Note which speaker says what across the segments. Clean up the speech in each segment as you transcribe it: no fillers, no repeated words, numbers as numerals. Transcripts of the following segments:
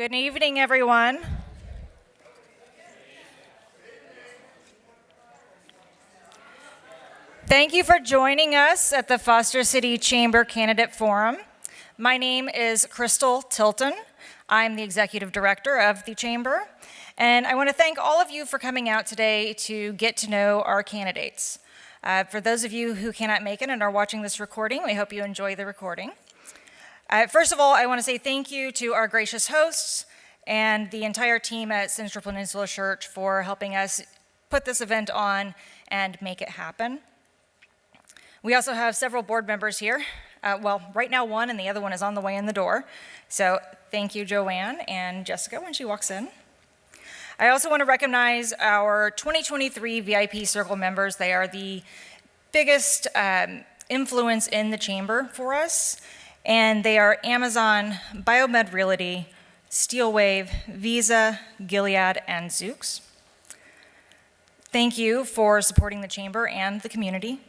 Speaker 1: Good evening, everyone. Thank you for joining us at the Foster City Chamber Candidate Forum. My name is Crystal Tilton. I'm the Executive Director of the Chamber, and I want to thank all of you for coming out today to get to know our candidates. For those of you who cannot make it and are watching this recording, we hope you enjoy the recording. First of all, I want to say thank you to our gracious hosts and the entire team at Central Peninsula Church for helping us put this event on and make it happen. We also have several board members here. Right now one, and the other one is on the way in the door. So thank you, Joanne and Jessica, when she walks in. I also want to recognize our 2023 VIP Circle members. They are the biggest influence in the chamber for us, and they are Amazon, Biomed Realty, Steelwave, Visa, Gilead, and Zoox. Thank you for supporting the chamber and the community.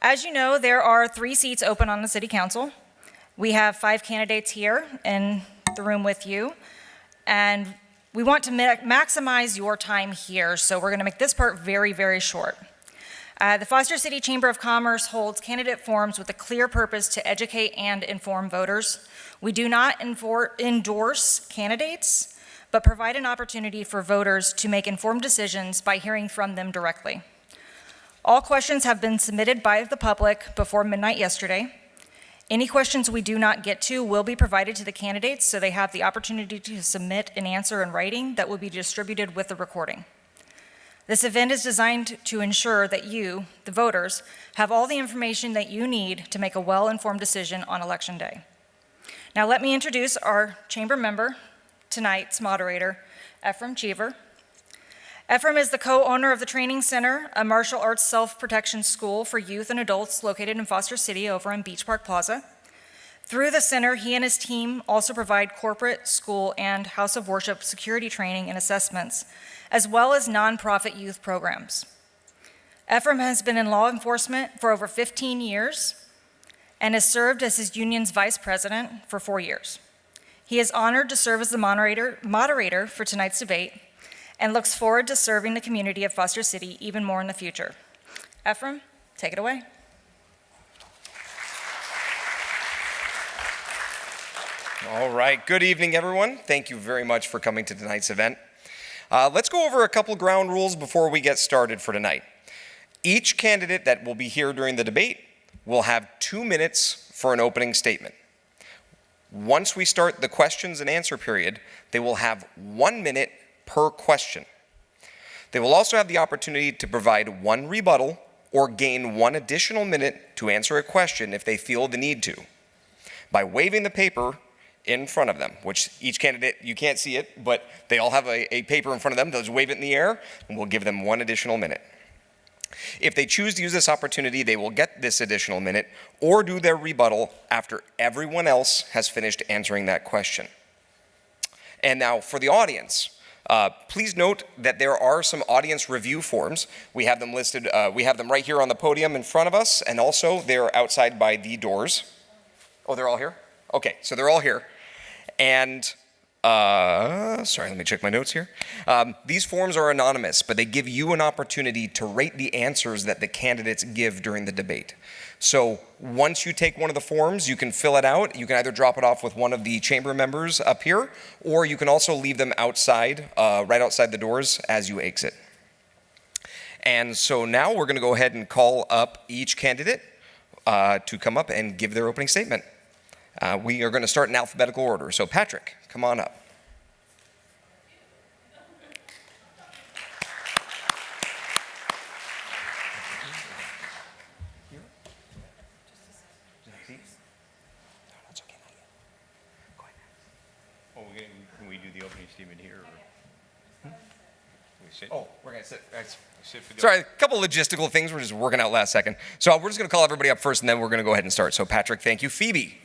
Speaker 1: As you know, there are 3 seats open on the City Council. We have 5 candidates here in the room with you, and we want to maximize your time here, so we're going to make this part very, very short. The Foster City Chamber of Commerce holds candidate forums with a clear purpose to educate and inform voters. We do not endorse candidates, but provide an opportunity for voters to make informed decisions by hearing from them directly. All questions have been submitted by the public before midnight yesterday. Any questions we do not get to will be provided to the candidates so they have the opportunity to submit an answer in writing that will be distributed with the recording. This event is designed to ensure that you, the voters, have all the information that you need to make a well-informed decision on Election Day. Now let me introduce our chamber member, tonight's moderator, Ephraim Cheever. Ephraim is the co-owner of the Training Center, a martial arts self-protection school for youth and adults located in Foster City over in Beach Park Plaza. Through the center, he and his team also provide corporate, school, and house of worship security training and assessments, as well as nonprofit youth programs. Ephraim has been in law enforcement for over 15 years and has served as his union's vice president for 4 years. He is honored to serve as the moderator for tonight's debate and looks forward to serving the community of Foster City even more in the future. Ephraim, take it away.
Speaker 2: All right, good evening, everyone. Thank you very much for coming to tonight's event. Let's go over a couple ground rules before we get started for tonight. Each candidate that will be here during the debate will have 2 minutes for an opening statement. Once we start the questions and answer period, they will have 1 minute per question. They will also have the opportunity to provide 1 rebuttal or gain 1 additional minute to answer a question if they feel the need to, by waving the paper in front of them, which each candidate, you can't see it, but they all have a paper in front of them. They'll just wave it in the air, and we'll give them 1 additional minute. If they choose to use this opportunity, they will get this additional minute or do their rebuttal after everyone else has finished answering that question. And now for the audience, please note that there are some audience review forms. We have them listed, we have them right here on the podium in front of us, and also they're outside by the doors. Oh, they're all here? Okay, so they're all here. And, sorry, let me check my notes here. These forms are anonymous, but they give you an opportunity to rate the answers that the candidates give during the debate. So once you take one of the forms, you can fill it out. You can either drop it off with one of the chamber members up here, or you can also leave them outside, right outside the doors as you exit. And so now we're going to go ahead and call up each candidate to come up and give their opening statement. We are going to start in alphabetical order. So Patrick, come on up.
Speaker 3: Can we do the opening statement here?
Speaker 2: Oh, we're going to sit.
Speaker 3: For the
Speaker 2: Sorry, a couple logistical things we're just working out last second. So we're just going to call everybody up first, and then we're going to go ahead and start. So Patrick, thank you. Phoebe.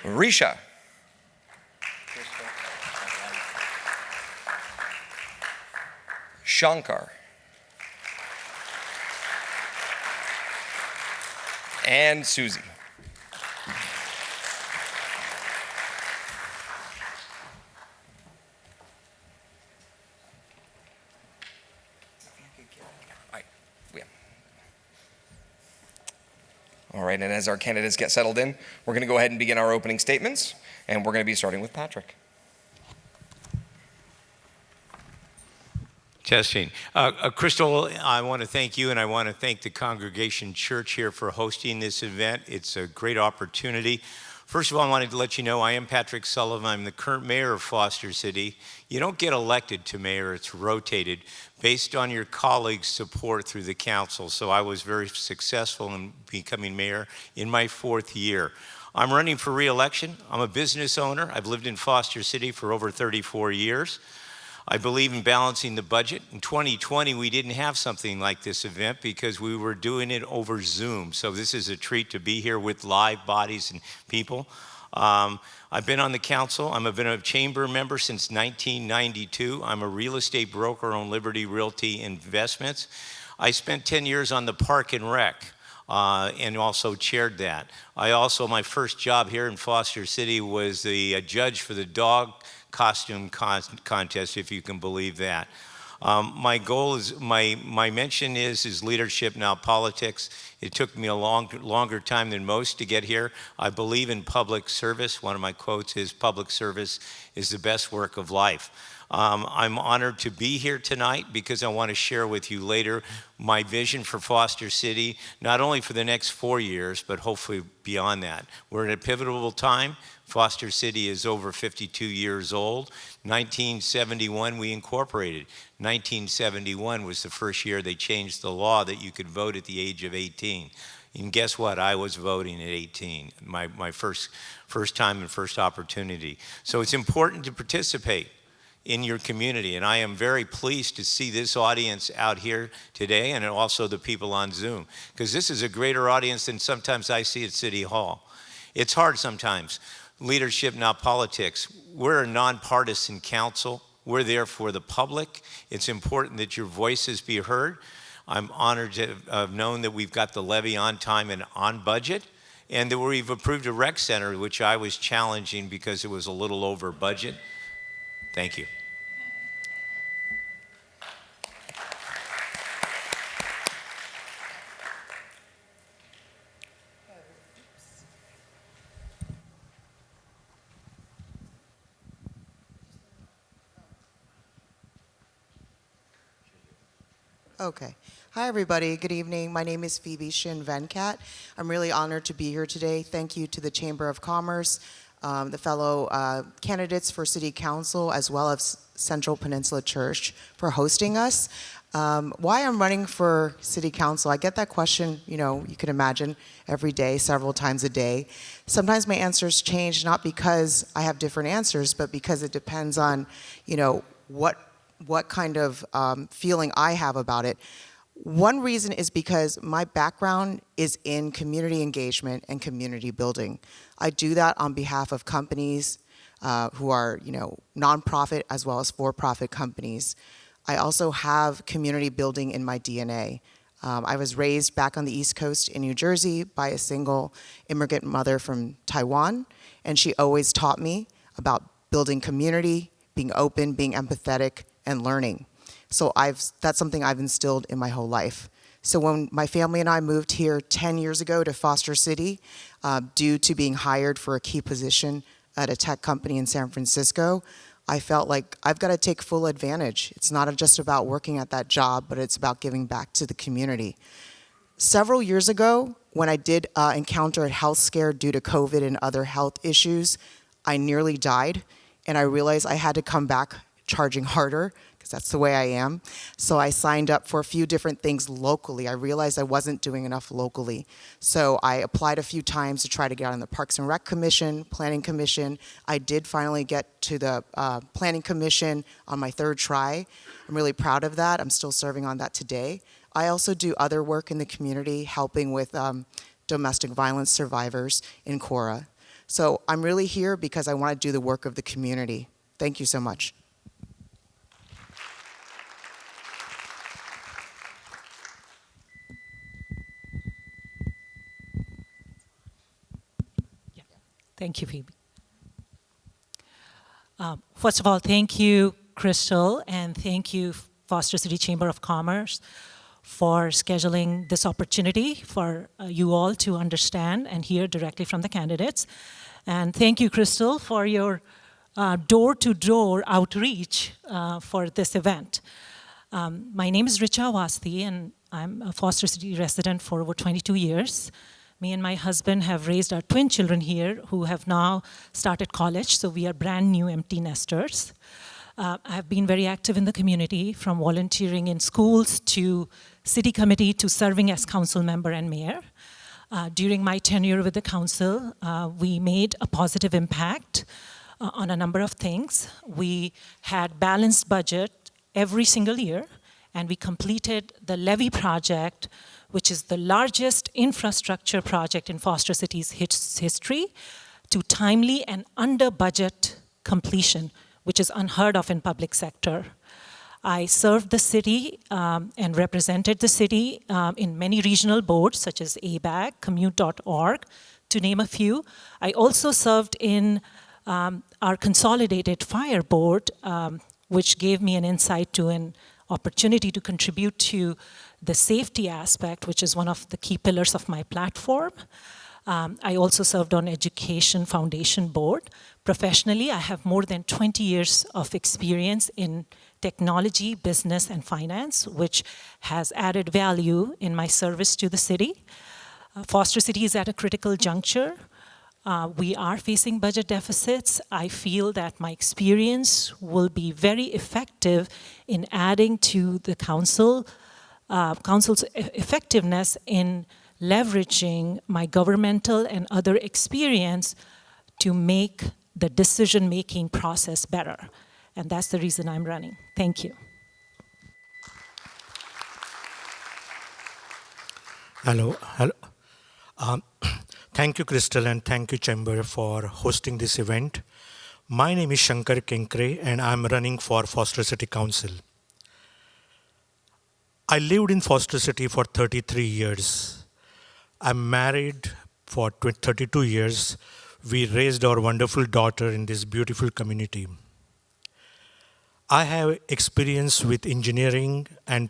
Speaker 2: Risha. Shankar. and Susie. All right, and as our candidates get settled in, we're going to go ahead and begin our opening statements, and we're going to be starting with Patrick.
Speaker 4: Testing. Crystal, I want to thank you, and I want to thank the Congregation Church here for hosting this event. It's a great opportunity. First of all, I wanted to let you know I am Patrick Sullivan. I'm the current mayor of Foster City. You don't get elected to mayor, it's rotated based on your colleagues' support through the council. So I was very successful in becoming mayor in my 4th year. I'm running for re-election. I'm a business owner. I've lived in Foster City for over 34 years. I believe in balancing the budget. In 2020, we didn't have something like this event because we were doing it over Zoom. So this is a treat to be here with live bodies and people. I've been on the council. I've been a chamber member since 1992. I'm a real estate broker on Liberty Realty Investments. I spent 10 years on the Park and Rec. And also chaired that. My first job here in Foster City was the judge for the dog costume contest, if you can believe that. My goal is, my mention is leadership, now politics. It took me a longer time than most to get here. I believe in public service. One of my quotes is, public service is the best work of life. I'm honored to be here tonight because I want to share with you later my vision for Foster City, not only for the next 4 years, but hopefully beyond that. We're in a pivotal time. Foster City is over 52 years old. 1971, we incorporated. 1971 was the first year they changed the law that you could vote at the age of 18. And guess what? I was voting at 18, my first time and first opportunity. So it's important to participate in your community. And I am very pleased to see this audience out here today and also the people on Zoom, because this is a greater audience than sometimes I see at City Hall. It's hard sometimes. Leadership, not politics. We're a nonpartisan council. We're there for the public. It's important that your voices be heard. I'm honored to have known that we've got the levy on time and on budget, and that we've approved a rec center, which I was challenging because it was a little over budget. Thank you.
Speaker 5: Okay. Hi, everybody. Good evening. My name is Phoebe Shin Venkat. I'm really honored to be here today. Thank you to the Chamber of Commerce, the fellow candidates for City Council, as well as Central Peninsula Church for hosting us. Why I'm running for City Council, I get that question, you can imagine, every day, several times a day. Sometimes my answers change, not because I have different answers, but because it depends on, what kind of feeling I have about it. One reason is because my background is in community engagement and community building. I do that on behalf of companies who are, nonprofit as well as for-profit companies. I also have community building in my DNA. I was raised back on the East Coast in New Jersey by a single immigrant mother from Taiwan, and she always taught me about building community, being open, being empathetic, and learning. So that's something I've instilled in my whole life. So when my family and I moved here 10 years ago to Foster City, due to being hired for a key position at a tech company in San Francisco, I felt like I've got to take full advantage. It's not just about working at that job, but it's about giving back to the community. Several years ago, when I did encounter a health scare due to COVID and other health issues, I nearly died, and I realized I had to come back charging harder, because that's the way I am. So I signed up for a few different things locally. I realized I wasn't doing enough locally. So I applied a few times to try to get on the Parks and Rec Commission, Planning Commission. I did finally get to the Planning Commission on my 3rd try. I'm really proud of that. I'm still serving on that today. I also do other work in the community, helping with domestic violence survivors in Cora. So I'm really here because I want to do the work of the community. Thank you so much.
Speaker 6: Thank you, Phoebe. First of all, thank you, Crystal, and thank you, Foster City Chamber of Commerce, for scheduling this opportunity for you all to understand and hear directly from the candidates. And thank you, Crystal, for your door-to-door outreach for this event. My name is Richa Awasthi, and I'm a Foster City resident for over 22 years. Me and my husband have raised our twin children here who have now started college, so we are brand new empty nesters. I have been very active in the community, from volunteering in schools to city committee to serving as council member and mayor. During my tenure with the council, we made a positive impact on a number of things. We had balanced budget every single year, and we completed the levee project, which is the largest infrastructure project in Foster City's history, to timely and under budget completion, which is unheard of in public sector. I served the city and represented the city in many regional boards, such as ABAG, Commute.org, to name a few. I also served in our consolidated fire board, which gave me an insight to an opportunity to contribute to the safety aspect, which is one of the key pillars of my platform. I also served on Education Foundation Board. Professionally, I have more than 20 years of experience in technology, business, and finance, which has added value in my service to the city. Foster City is at a critical juncture. We are facing budget deficits. I feel that my experience will be very effective in adding to the council's effectiveness in leveraging my governmental and other experience to make the decision-making process better. And that's the reason I'm running. Thank you.
Speaker 7: Hello. Thank you, Crystal, and thank you, Chamber, for hosting this event. My name is Shankar Kenkre, and I'm running for Foster City Council. I lived in Foster City for 33 years. I'm married for 32 years. We raised our wonderful daughter in this beautiful community. I have experience with engineering and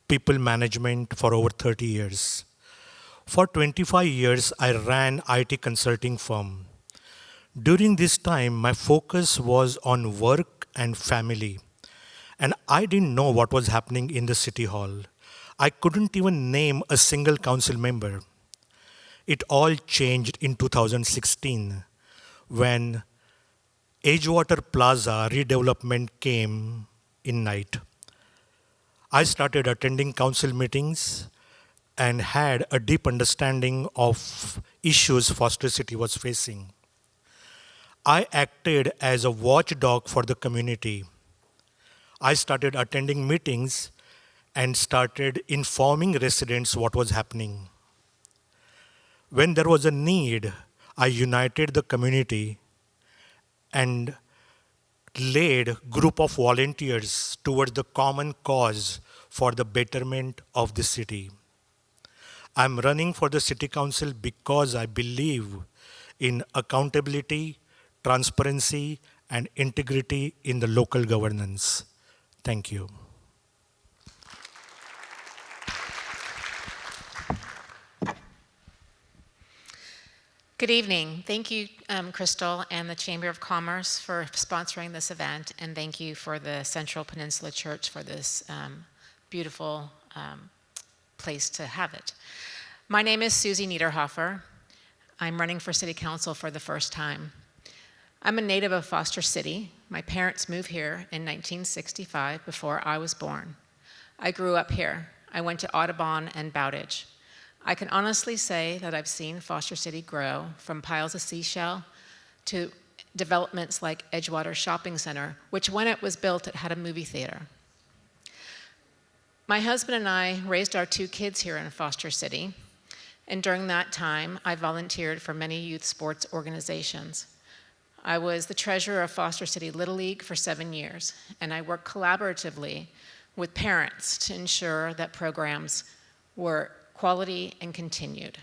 Speaker 7: people management for over 30 years. For 25 years, I ran IT consulting firm. During this time, my focus was on work and family, and I didn't know what was happening in the city hall. I couldn't even name a single council member. It all changed in 2016 when Edgewater Plaza redevelopment came in night. I started attending council meetings and had a deep understanding of issues Foster City was facing. I acted as a watchdog for the community. I started attending meetings and started informing residents what was happening. When there was a need, I united the community and led a group of volunteers towards the common cause for the betterment of the city. I'm running for the city council because I believe in accountability, transparency, and integrity in the local governance. Thank you.
Speaker 8: Good evening. Thank you, Crystal and the Chamber of Commerce for sponsoring this event, and thank you for the Central Peninsula Church for this beautiful place to have it. My name is Susie Niederhofer. I'm running for City Council for the first time. I'm a native of Foster City. My parents moved here in 1965 before I was born. I grew up here. I went to Audubon and Bowditch. I can honestly say that I've seen Foster City grow from piles of seashell to developments like Edgewater Shopping Center, which when it was built, it had a movie theater. My husband and I raised our 2 kids here in Foster City, and during that time, I volunteered for many youth sports organizations. I was the treasurer of Foster City Little League for 7 years, and I worked collaboratively with parents to ensure that programs were quality and continued.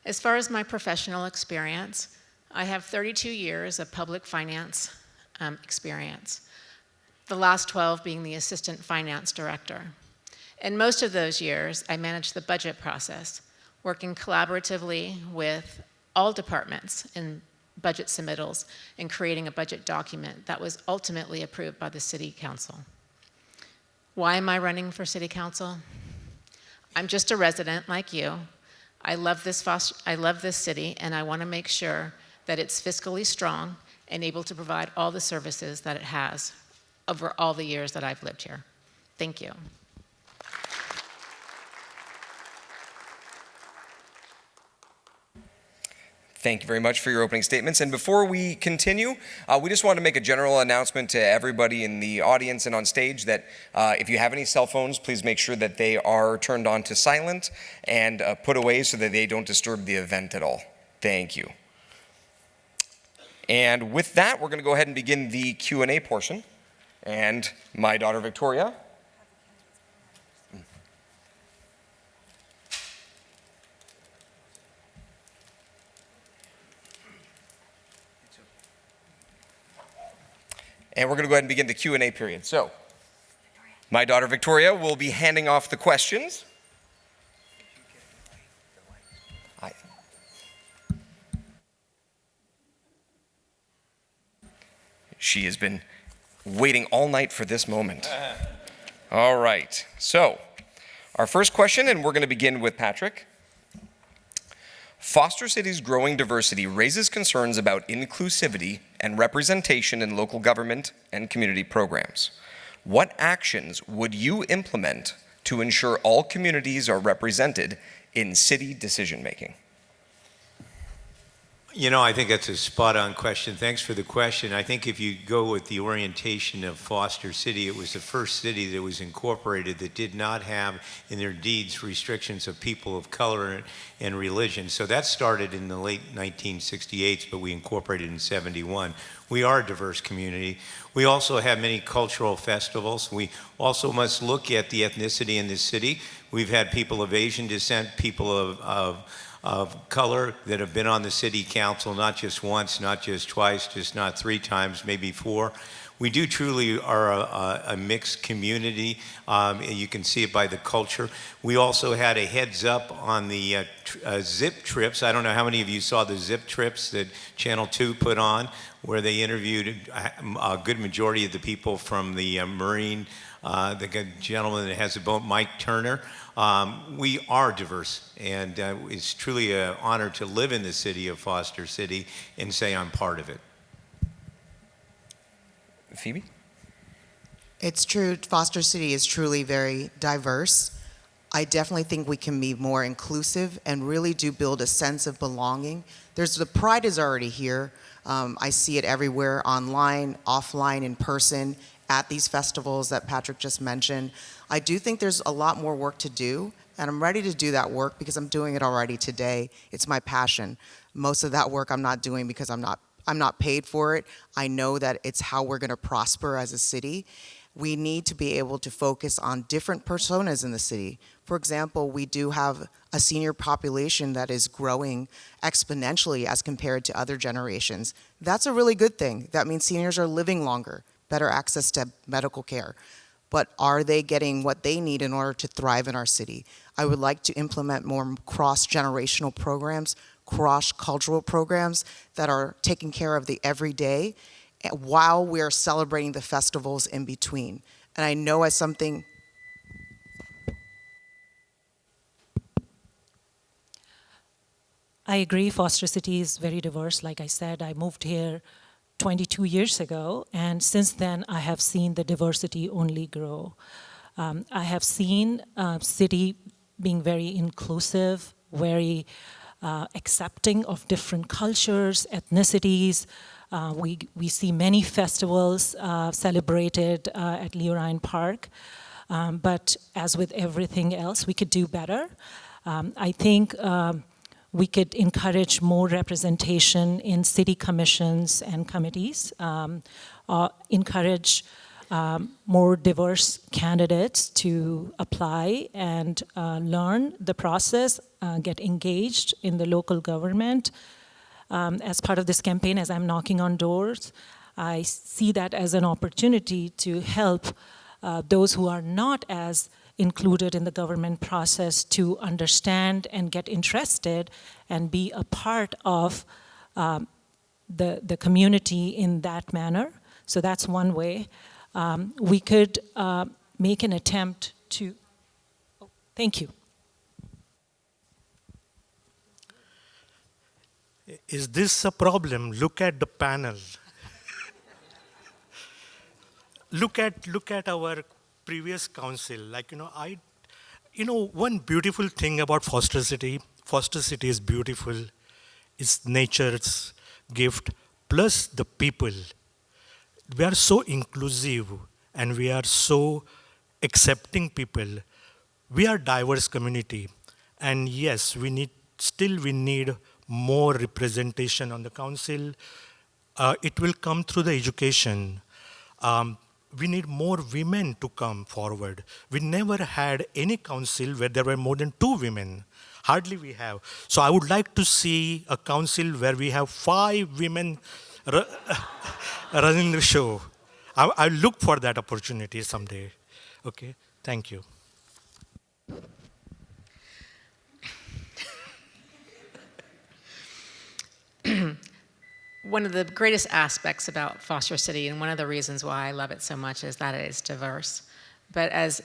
Speaker 8: As far as my professional experience, I have 32 years of public finance experience, the last 12 being the assistant finance director. In most of those years, I managed the budget process, working collaboratively with all departments in budget submittals and creating a budget document that was ultimately approved by the City Council. Why am I running for City Council? I'm just a resident like you. I love this city, and I want to make sure that it's fiscally strong and able to provide all the services that it has over all the years that I've lived here. Thank you.
Speaker 2: Thank you very much for your opening statements. And before we continue, we just want to make a general announcement to everybody in the audience and on stage that if you have any cell phones, please make sure that they are turned on to silent and put away so that they don't disturb the event at all. Thank you. And with that, we're going to go ahead and begin the Q&A portion. And my daughter, Victoria. And we're going to go ahead and begin the Q&A period. So, my daughter Victoria will be handing off the questions. She has been waiting all night for this moment. All right. So, our first question, and we're going to begin with Patrick. Foster City's growing diversity raises concerns about inclusivity and representation in local government and community programs. What actions would you implement to ensure all communities are represented in city decision-making?
Speaker 4: You know, I think that's a spot-on question. Thanks for the question. I think if you go with the orientation of Foster City, it was the first city that was incorporated that did not have in their deeds restrictions of people of color and religion. So that started in the late 1968s, but we incorporated in 71. We are a diverse community. We also have many cultural festivals. We also must look at the ethnicity in this city. We've had people of Asian descent, people of color that have been on the city council, not just once, not just twice, just not 3 times, maybe 4. We do truly are a mixed community. You can see it by the culture. We also had a heads up on the zip trips. I don't know how many of you saw the zip trips that Channel 2 put on, where they interviewed a good majority of the people from the Marine, the good gentleman that has a boat, Mike Turner. We are diverse, and it's truly an honor to live in the city of Foster City and say I'm part of it.
Speaker 2: Phoebe?
Speaker 5: It's true, Foster City is truly very diverse. I definitely think we can be more inclusive and really do build a sense of belonging. The pride is already here. I see it everywhere, online, offline, in person, at these festivals that Patrick just mentioned. I do think there's a lot more work to do, and I'm ready to do that work because I'm doing it already today. It's my passion. Most of that work I'm not doing because I'm not paid for it. I know that it's how we're going to prosper as a city. We need to be able to focus on different personas in the city. For example, we do have a senior population that is growing exponentially as compared to other generations. That's a really good thing. That means seniors are living longer, better access to medical care. But are they getting what they need in order to thrive in our city? I would like to implement more cross-generational programs, cross-cultural programs that are taking care of the everyday while we're celebrating the festivals in between. And I know as something...
Speaker 6: I agree, Foster City is very diverse. Like I said, I moved here 22 years ago, and since then I have seen the diversity only grow. I have seen city being very inclusive, very accepting of different cultures, ethnicities. We see many festivals celebrated at Leonine Park, but as with everything else, we could do better. I think we could encourage more representation in city commissions and committees, encourage more diverse candidates to apply and learn the process, get engaged in the local government. As part of this campaign, as I'm knocking on doors, I see that as an opportunity to help those who are not as included in the government process to understand and get interested and be a part of the community in that manner. So that's one way. We could make an attempt to, oh, thank you.
Speaker 7: Is this a problem? Look at the panel. Look at our previous council. Like, one beautiful thing about Foster City is beautiful. It's nature's gift, plus the people. We are so inclusive and we are so accepting people. We are diverse community. And yes, we need more representation on the council. It will come through the education. We need more women to come forward. We never had any council where there were more than 2 women. Hardly we have. So I would like to see a council where we have 5 women running the show. I look for that opportunity someday. Okay, thank you.
Speaker 8: One of the greatest aspects about Foster City, and one of the reasons why I love it so much, is that it is diverse. But as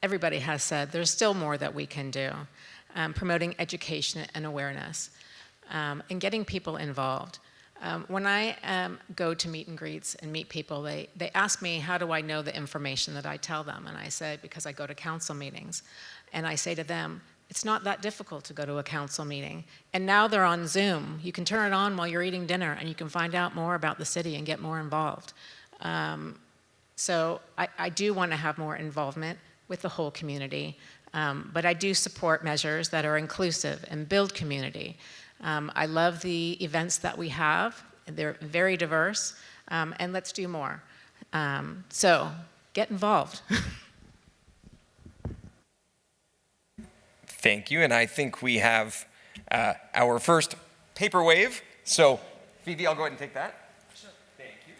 Speaker 8: everybody has said, there's still more that we can do. Promoting education and awareness, and getting people involved. When I go to meet and greets and meet people, they ask me, how do I know the information that I tell them? And I say, because I go to council meetings. And I say to them, it's not that difficult to go to a council meeting. And now they're on Zoom. You can turn it on while you're eating dinner, and you can find out more about the city and get more involved. So I do want to have more involvement with the whole community. But I do support measures that are inclusive and build community. I love the events that we have. They're very diverse, and let's do more. So get involved.
Speaker 2: Thank you, and I think we have our first paper wave. So, Phoebe, I'll go ahead and take that. Sure. Thank you.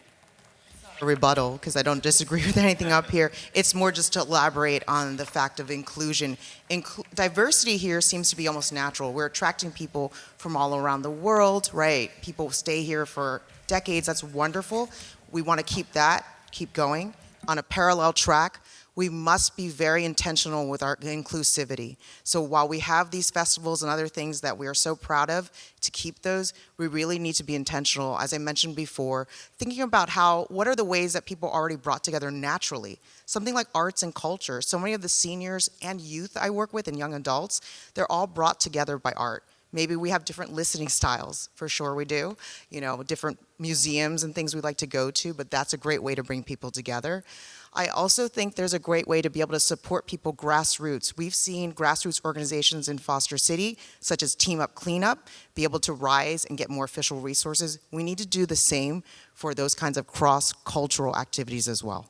Speaker 5: A rebuttal, because I don't disagree with anything up here. It's more just to elaborate on the fact of inclusion. Diversity here seems to be almost natural. We're attracting people from all around the world, right? People stay here for decades. That's wonderful. We want to keep that, keep going. On a parallel track, we must be very intentional with our inclusivity. So while we have these festivals and other things that we are so proud of, to keep those, we really need to be intentional, as I mentioned before, thinking about what are the ways that people already brought together naturally. Something like arts and culture. So many of the seniors and youth I work with and young adults, they're all brought together by art. Maybe we have different listening styles, for sure we do. Different museums and things we like to go to, but that's a great way to bring people together. I also think there's a great way to be able to support people grassroots. We've seen grassroots organizations in Foster City, such as Team Up Cleanup, be able to rise and get more official resources. We need to do the same for those kinds of cross-cultural activities as well.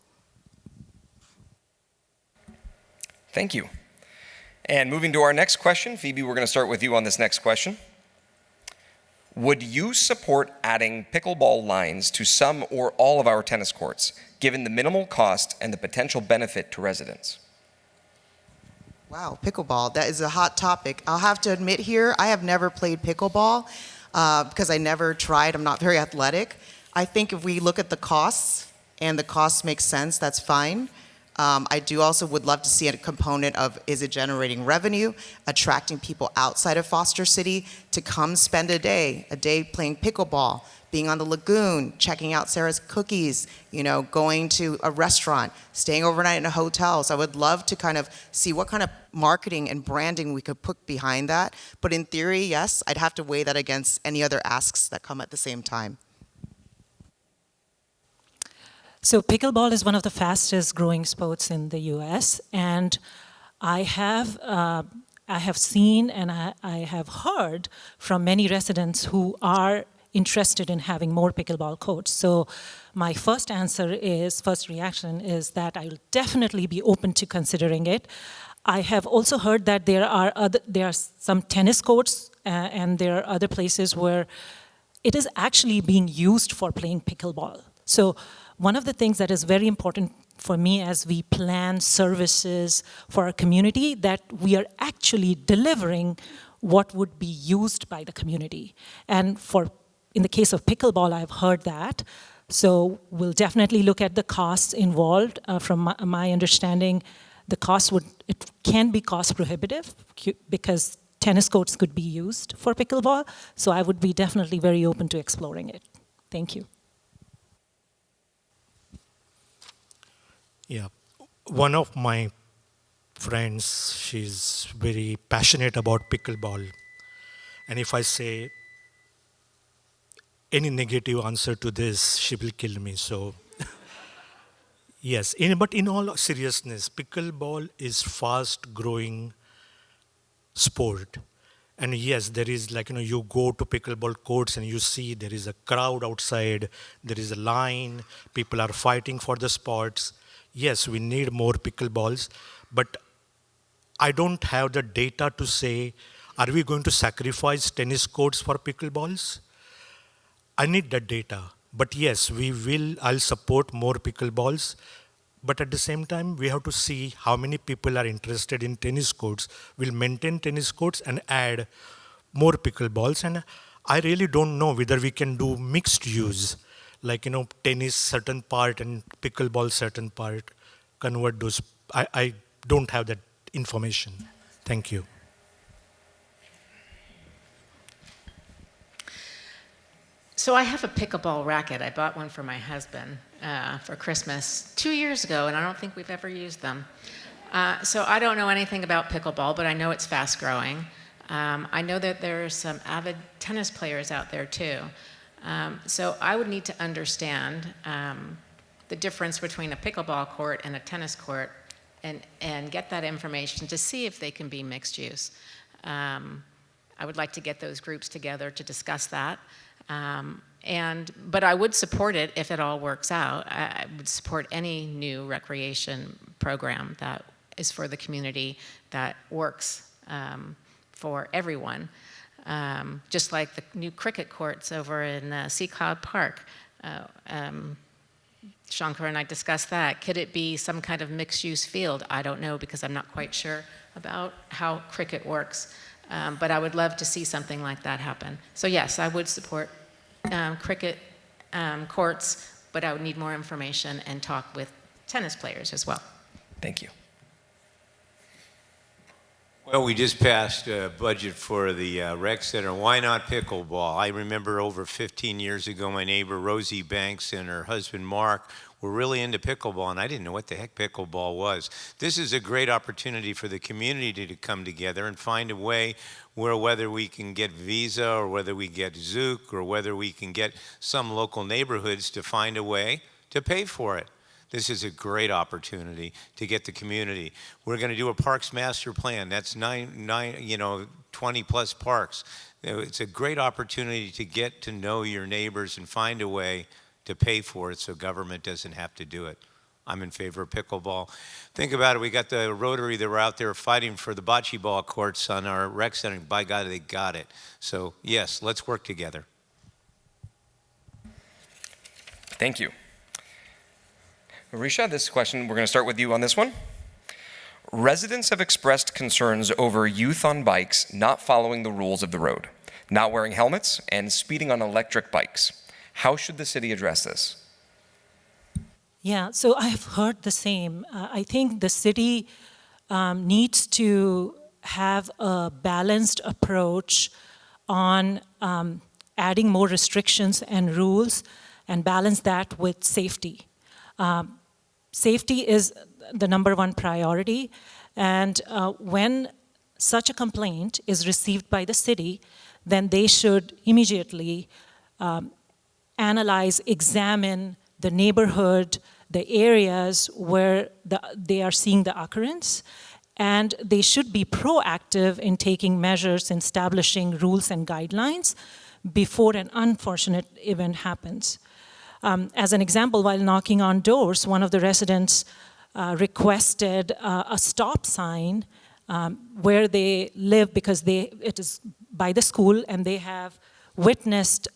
Speaker 2: Thank you. And moving to our next question, Phoebe, we're going to start with you on this next question. Would you support adding pickleball lines to some or all of our tennis courts, given the minimal cost and the potential benefit to residents?
Speaker 5: Wow, pickleball, that is a hot topic. I'll have to admit here, I have never played pickleball because I never tried. I'm not very athletic. I think if we look at the costs and the costs make sense, that's fine. I do also would love to see a component of, is it generating revenue, attracting people outside of Foster City to come spend a day playing pickleball, being on the lagoon, checking out Sarah's Cookies, going to a restaurant, staying overnight in a hotel. So I would love to kind of see what kind of marketing and branding we could put behind that. But in theory, yes, I'd have to weigh that against any other asks that come at the same time.
Speaker 6: So pickleball is one of the fastest growing sports in the US, and I have seen and I have heard from many residents who are interested in having more pickleball courts. So my first reaction is that I'll definitely be open to considering it. I have also heard that there are some tennis courts and there are other places where it is actually being used for playing pickleball. So one of the things that is very important for me as we plan services for our community, that we are actually delivering what would be used by the community. And in the case of pickleball, I've heard that. So we'll definitely look at the costs involved. From my understanding, it can be cost prohibitive because tennis courts could be used for pickleball. So I would be definitely very open to exploring it. Thank you.
Speaker 7: Yeah, one of my friends, she's very passionate about pickleball. And if I say any negative answer to this, she will kill me. So yes, but in all seriousness, pickleball is fast growing sport. And yes, there is you go to pickleball courts and you see there is a crowd outside, there is a line, people are fighting for the spots. Yes, we need more pickleballs, but I don't have the data to say, are we going to sacrifice tennis courts for pickleballs? I need that data. But yes, I'll support more pickleballs. But at the same time, we have to see how many people are interested in tennis courts. We'll maintain tennis courts and add more pickleballs. And I really don't know whether we can do mixed use, tennis certain part and pickleball certain part, convert those. I don't have that information. Thank you.
Speaker 8: So I have a pickleball racket. I bought one for my husband for Christmas 2 years ago, and I don't think we've ever used them. So I don't know anything about pickleball, but I know it's fast growing. I know that there are some avid tennis players out there too. So I would need to understand the difference between a pickleball court and a tennis court and get that information to see if they can be mixed use. I would like to get those groups together to discuss that. But I would support it if it all works out. I would support any new recreation program that is for the community that works for everyone. Just like the new cricket courts over in Sea Cloud Park. Shankar and I discussed that. Could it be some kind of mixed-use field? I don't know because I'm not quite sure about how cricket works. But I would love to see something like that happen. So yes, I would support cricket courts, but I would need more information and talk with tennis players as well.
Speaker 2: Thank you.
Speaker 4: Well, we just passed a budget for the rec center. Why not pickleball? I remember over 15 years ago, my neighbor Rosie Banks and her husband Mark were really into pickleball, and I didn't know what the heck pickleball was. This is a great opportunity for the community to come together and find a way where whether we can get Visa or whether we get Zook or whether we can get some local neighborhoods to find a way to pay for it. This is a great opportunity to get the community. We're going to do a parks master plan. That's 20 plus parks. It's a great opportunity to get to know your neighbors and find a way to pay for it so government doesn't have to do it. I'm in favor of pickleball. Think about it. We got the Rotary that were out there fighting for the bocce ball courts on our rec center. By God, they got it. So yes, let's work together.
Speaker 2: Thank you. Marisha, this question, we're going to start with you on this one. Residents have expressed concerns over youth on bikes not following the rules of the road, not wearing helmets, and speeding on electric bikes. How should the city address this?
Speaker 6: Yeah, so I've heard the same. I think the city needs to have a balanced approach on adding more restrictions and rules and balance that with safety. Safety is the #1 priority, and when such a complaint is received by the city, then they should immediately analyze, examine the neighborhood, the areas where they are seeing the occurrence, and they should be proactive in taking measures and establishing rules and guidelines, before an unfortunate event happens. As an example, while knocking on doors, one of the residents requested a stop sign where they live because it is by the school and they have witnessed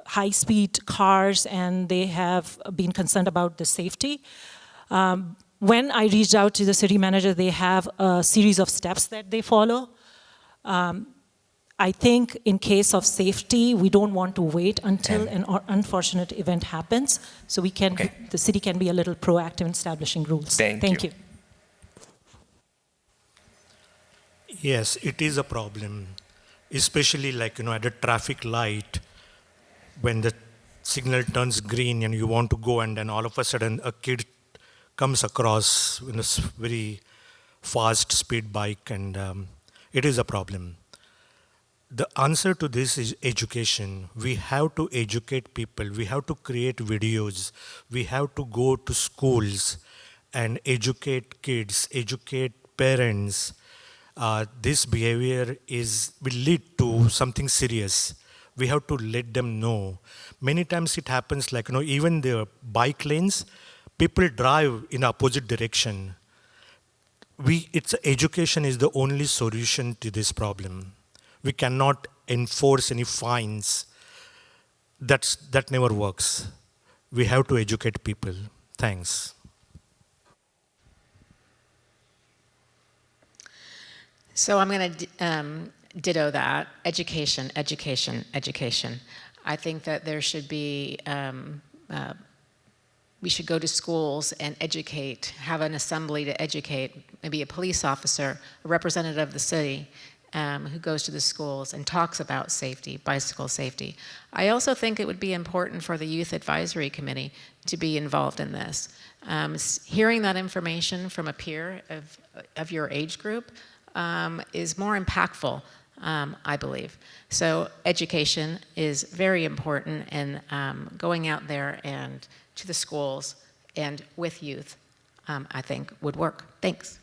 Speaker 6: high-speed cars and they have been concerned about the safety. When I reached out to the city manager, they have a series of steps that they follow. I think in case of safety, we don't want to wait until an unfortunate event happens, so the city can be a little proactive in establishing rules.
Speaker 2: Thank you.
Speaker 7: Yes, it is a problem, especially like, at a traffic light, when the signal turns green and you want to go and then all of a sudden a kid comes across in a very fast speed bike and it is a problem. The answer to this is education. We have to educate people. We have to create videos. We have to go to schools and educate kids, educate parents. This behavior will lead to something serious. We have to let them know. Many times it happens like, even the bike lanes, people drive in opposite direction. Education is the only solution to this problem. We cannot enforce any fines. That never works. We have to educate people. Thanks.
Speaker 8: So I'm going to ditto that. Education, education, education. I think that there should be, we should go to schools and educate, have an assembly to educate, maybe a police officer, a representative of the city, who goes to the schools and talks about safety, bicycle safety. I also think it would be important for the Youth Advisory Committee to be involved in this. Hearing that information from a peer of your age group is more impactful, I believe. So education is very important, and going out there and to the schools and with youth, I think would work. Thanks.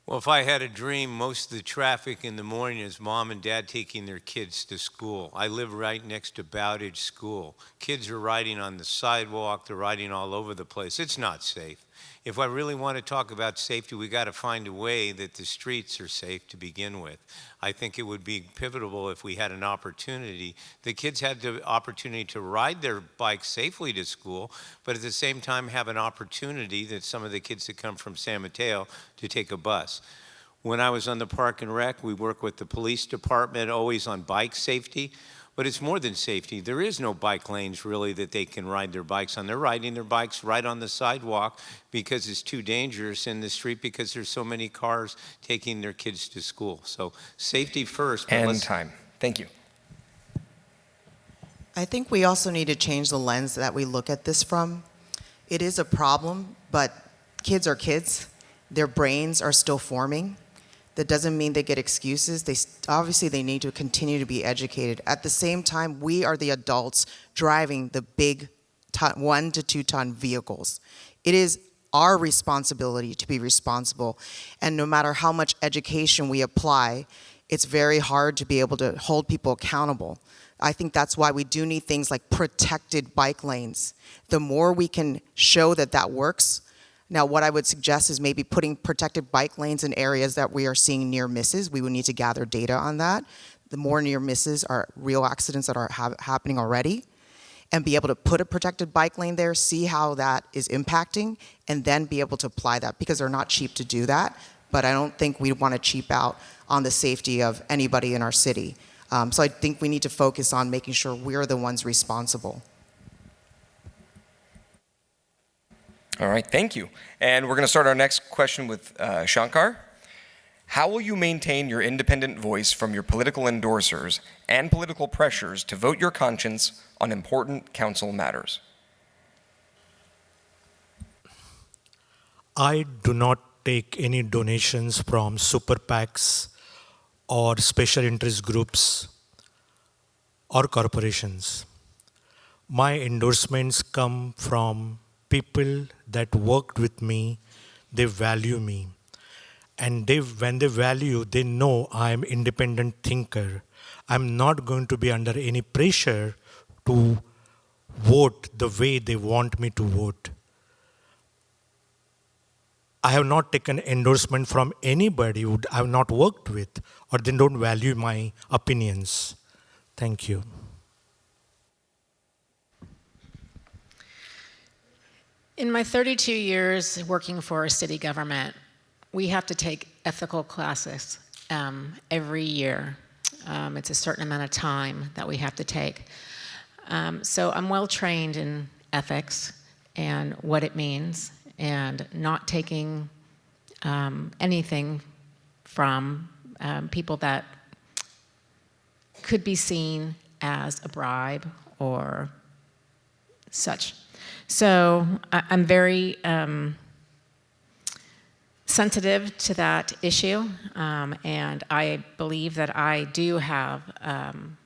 Speaker 4: Well, if I had a dream, most of the traffic in the morning is mom and dad taking their kids to school. I live right next to Bowditch School. Kids are riding on the sidewalk, they're riding all over the place. It's not safe. If I really want to talk about safety, we got to find a way that the streets are safe to begin with. I think it would be pivotal if we had an opportunity. The kids had the opportunity to ride their bikes safely to school, but at the same time have an opportunity that some of the kids that come from San Mateo to take a bus. When I was on the Park and Rec, we work with the police department always on bike safety. But it's more than safety. There is no bike lanes really that they can ride their bikes on. They're riding their bikes right on the sidewalk because it's too dangerous in the street because there's so many cars taking their kids to school. So safety first.
Speaker 2: And time. Thank you.
Speaker 5: I think we also need to change the lens that we look at this from. It is a problem, but kids are kids. Their brains are still forming. That doesn't mean they get excuses. Obviously, they need to continue to be educated. At the same time, we are the adults driving the big 1 to 2 ton vehicles. It is our responsibility to be responsible. And no matter how much education we apply, it's very hard to be able to hold people accountable. I think that's why we do need things like protected bike lanes. The more we can show that that works. Now, what I would suggest is maybe putting protected bike lanes in areas that we are seeing near misses. We would need to gather data on that. The more near misses are real accidents that are happening already, and be able to put a protected bike lane there, see how that is impacting, and then be able to apply that, because they're not cheap to do that. But I don't think we want to cheap out on the safety of anybody in our city. So I think we need to focus on making sure we're the ones responsible.
Speaker 2: All right, thank you. And we're going to start our next question with Shankar. How will you maintain your independent voice from your political endorsers and political pressures to vote your conscience on important council matters?
Speaker 7: I do not take any donations from super PACs or special interest groups or corporations. My endorsements come from people that worked with me, they value me. And when they value, they know I'm independent thinker. I'm not going to be under any pressure to vote the way they want me to vote. I have not taken endorsement from anybody who I have not worked with or they don't value my opinions. Thank you.
Speaker 8: In my 32 years working for a city government, we have to take ethical classes every year. It's a certain amount of time that we have to take. So I'm well trained in ethics and what it means, and not taking anything from people that could be seen as a bribe or such. So I'm very sensitive to that issue, and I believe that I do have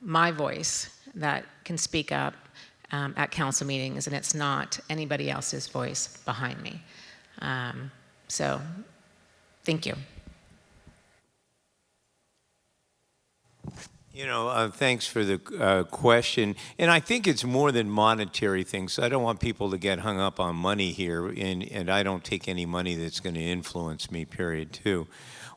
Speaker 8: my voice that can speak up at council meetings, and it's not anybody else's voice behind me. So, thank you.
Speaker 4: You know, thanks for the question. And I think it's more than monetary things. I don't want people to get hung up on money here, and I don't take any money that's going to influence me, period, too.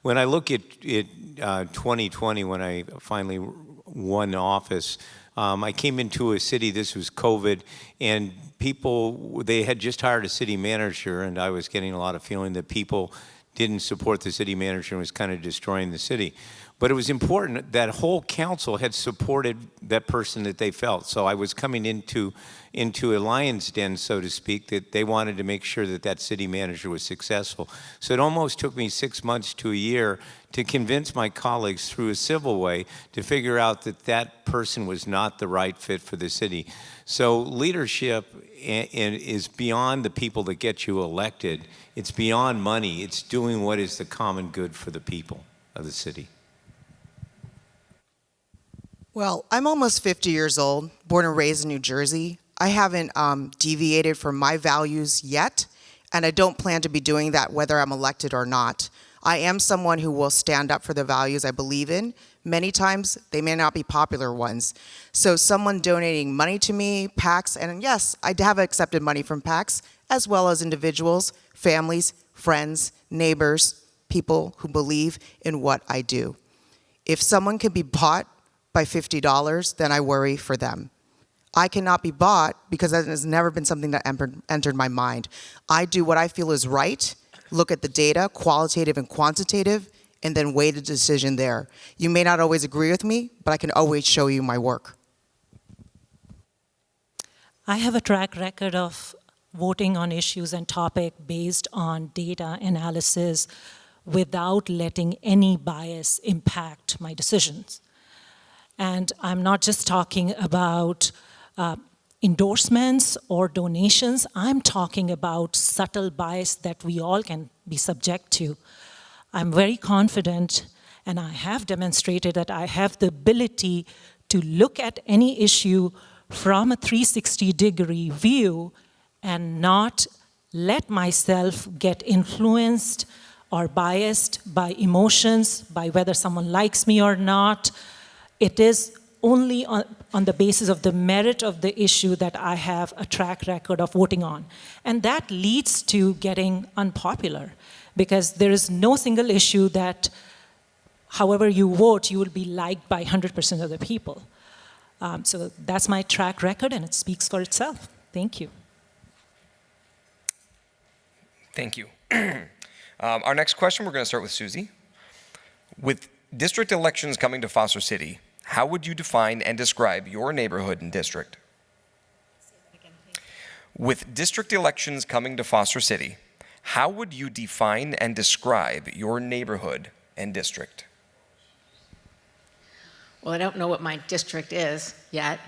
Speaker 4: When I look at 2020, when I finally won office, I came into a city, this was COVID, and people, they had just hired a city manager, and I was getting a lot of feeling that people didn't support the city manager and was kind of destroying the city. But it was important that whole council had supported that person that they felt. So I was coming into a lion's den, so to speak, that they wanted to make sure that that city manager was successful. So it almost took me 6 months to a year to convince my colleagues through a civil way to figure out that that person was not the right fit for the city. So leadership is beyond the people that get you elected. It's beyond money. It's doing what is the common good for the people of the city.
Speaker 5: Well, I'm almost 50 years old, born and raised in New Jersey. I haven't deviated from my values yet, and I don't plan to be doing that whether I'm elected or not. I am someone who will stand up for the values I believe in. Many times, they may not be popular ones. So someone donating money to me, PACs, and yes, I have accepted money from PACs, as well as individuals, families, friends, neighbors, people who believe in what I do. If someone can be bought by $50, then I worry for them. I cannot be bought because that has never been something that entered my mind. I do what I feel is right, look at the data, qualitative and quantitative, and then weigh the decision there. You may not always agree with me, but I can always show you my work.
Speaker 6: I have a track record of voting on issues and topic based on data analysis without letting any bias impact my decisions. And I'm not just talking about endorsements or donations. I'm talking about subtle bias that we all can be subject to. I'm very confident, and I have demonstrated that I have the ability to look at any issue from a 360-degree view and not let myself get influenced or biased by emotions, by whether someone likes me or not. It is only on the basis of the merit of the issue that I have a track record of voting on. And that leads to getting unpopular, because there is no single issue that, however you vote, you will be liked by 100% of the people. So that's my track record, and it speaks for itself. Thank you.
Speaker 2: Thank you. Our next question, we're going to start with Susie. With district elections coming to Foster City, how would you define and describe your neighborhood and district? With district elections coming to Foster City, how would you define and describe your neighborhood and district?
Speaker 8: Well, I don't know what my district is yet.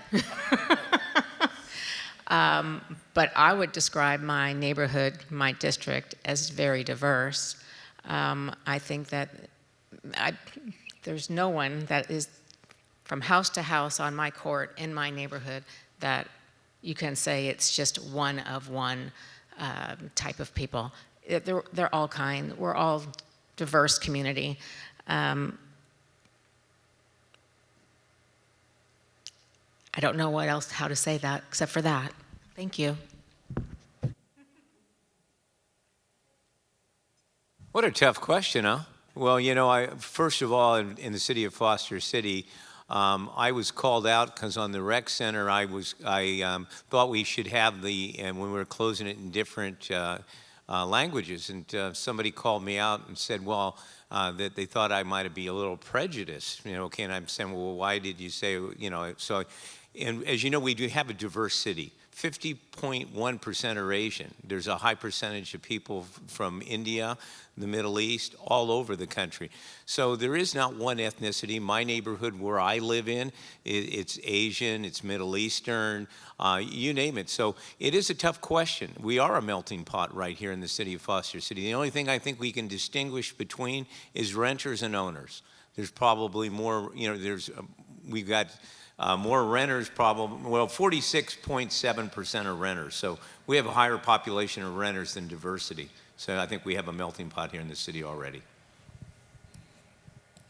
Speaker 8: But I would describe my neighborhood, my district, as very diverse. I think that there's no one that is from house to house on my court in my neighborhood that you can say it's just one of one type of people. they're all kind. We're all diverse community. I don't know how to say that except for that. Thank you.
Speaker 4: What a tough question, huh? Well, you know, first of all, in the city of Foster City, I was called out because on the rec center, I thought we should have and when we were closing it in different languages, and somebody called me out and said, well, that they thought I might be a little prejudiced, you know, okay, and I'm saying, well, why did you say, you know, so, and as you know, we do have a diverse city. 50.1% are Asian. There's a high percentage of people from India, the Middle East, all over the country. So there is not one ethnicity. My neighborhood where I live in, it's Asian, it's Middle Eastern, you name it. So it is a tough question. We are a melting pot right here in the city of Foster City. The only thing I think we can distinguish between is renters and owners. There's probably more, you know, we've got more renters, probably, well, 46.7% are renters. So we have a higher population of renters than diversity. So I think we have a melting pot here in the city already.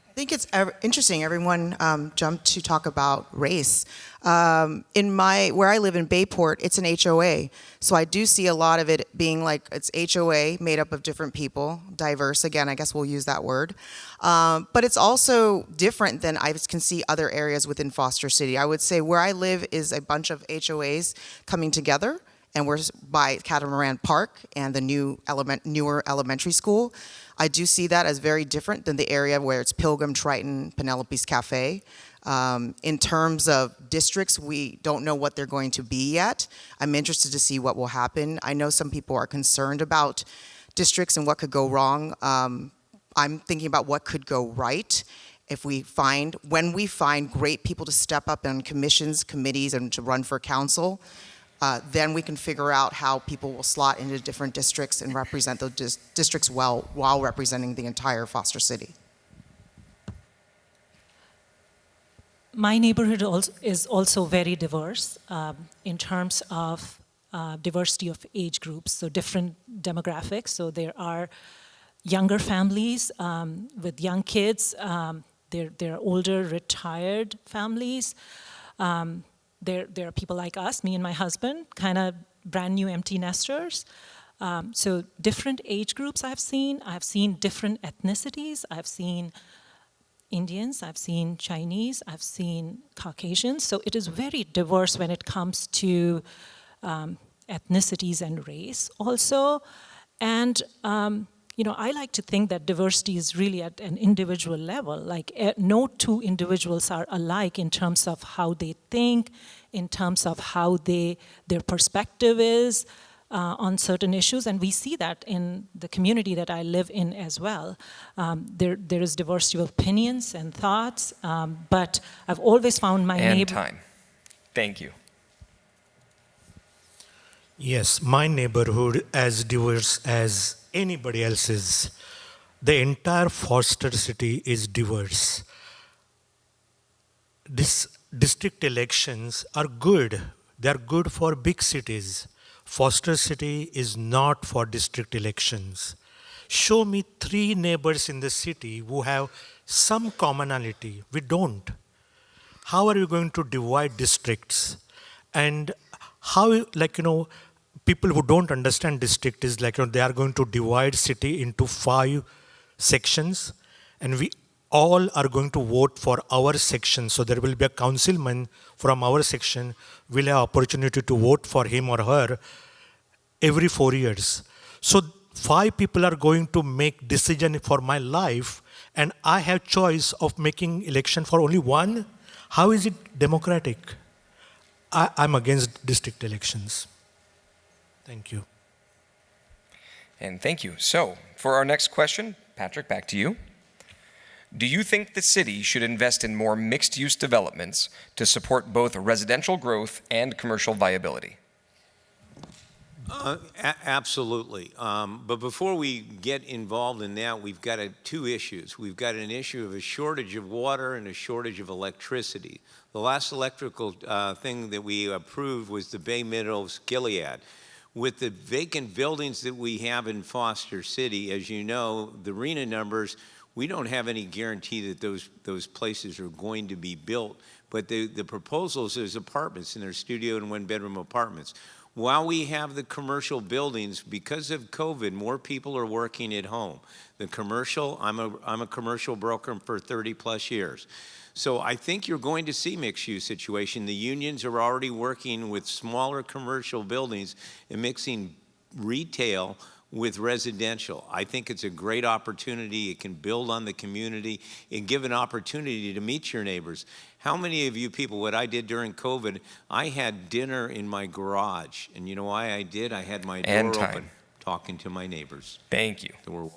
Speaker 5: I think it's interesting. Everyone jumped to talk about race. Where I live in Bayport, it's an HOA. So I do see a lot of it being like it's HOA made up of different people, diverse. Again, I guess we'll use that word. But it's also different than I can see other areas within Foster City. I would say where I live is a bunch of HOAs coming together, and we're by Catamaran Park and the newer elementary school. I do see that as very different than the area where it's Pilgrim, Triton, Penelope's Cafe. In terms of districts, we don't know what they're going to be yet. I'm interested to see what will happen. I know some people are concerned about districts and what could go wrong. I'm thinking about what could go right when we find great people to step up in commissions, committees, and to run for council. Then we can figure out how people will slot into different districts and represent those districts well while representing the entire Foster City.
Speaker 6: My neighborhood is also very diverse in terms of diversity of age groups, so different demographics. So there are younger families with young kids. There are older, retired families. There are people like us, me and my husband, kind of brand new empty nesters. So different age groups I've seen. I've seen different ethnicities. I've seen Indians, I've seen Chinese, I've seen Caucasians. So it is very diverse when it comes to ethnicities and race also. And I like to think that diversity is really at an individual level. Like no two individuals are alike in terms of how they think, in terms of how their perspective is on certain issues. And we see that in the community that I live in as well. There is diversity of opinions and thoughts, but I've always found my neighbor.
Speaker 2: Time. Thank you.
Speaker 7: Yes, my neighborhood as diverse as anybody else's. The entire Foster City is diverse. District elections are good. They are good for big cities. Foster City is not for district elections. Show me 3 neighbors in the city who have some commonality. We don't. How are you going to divide districts? And how, people who don't understand district is they are going to divide city into 5 sections, and we all are going to vote for our section. So there will be a councilman from our section. We'll have opportunity to vote for him or her every 4 years. So 5 people are going to make decision for my life, and I have choice of making election for only one. How is it democratic? I'm against district elections. Thank you.
Speaker 2: And thank you. So, for our next question, Patrick, back to you. Do you think the city should invest in more mixed-use developments to support both residential growth and commercial viability?
Speaker 4: Absolutely. But before we get involved in that, we've got 2 issues. We've got an issue of a shortage of water and a shortage of electricity. The last electrical thing that we approved was the Bay Meadows Gilead. With the vacant buildings that we have in Foster City, as you know, the RHNA numbers, we don't have any guarantee that those places are going to be built, but the proposals is apartments, and they're studio and one-bedroom apartments. While we have the commercial buildings, because of COVID, more people are working at home. The commercial, I'm a commercial broker for 30-plus years. So I think you're going to see mixed-use situation. The unions are already working with smaller commercial buildings and mixing retail with residential. I think it's a great opportunity. It can build on the community and give an opportunity to meet your neighbors. How many of you people, what I did during COVID, I had dinner in my garage. And you know why I did? I had my door open, talking to my neighbors.
Speaker 2: Thank you.
Speaker 4: That were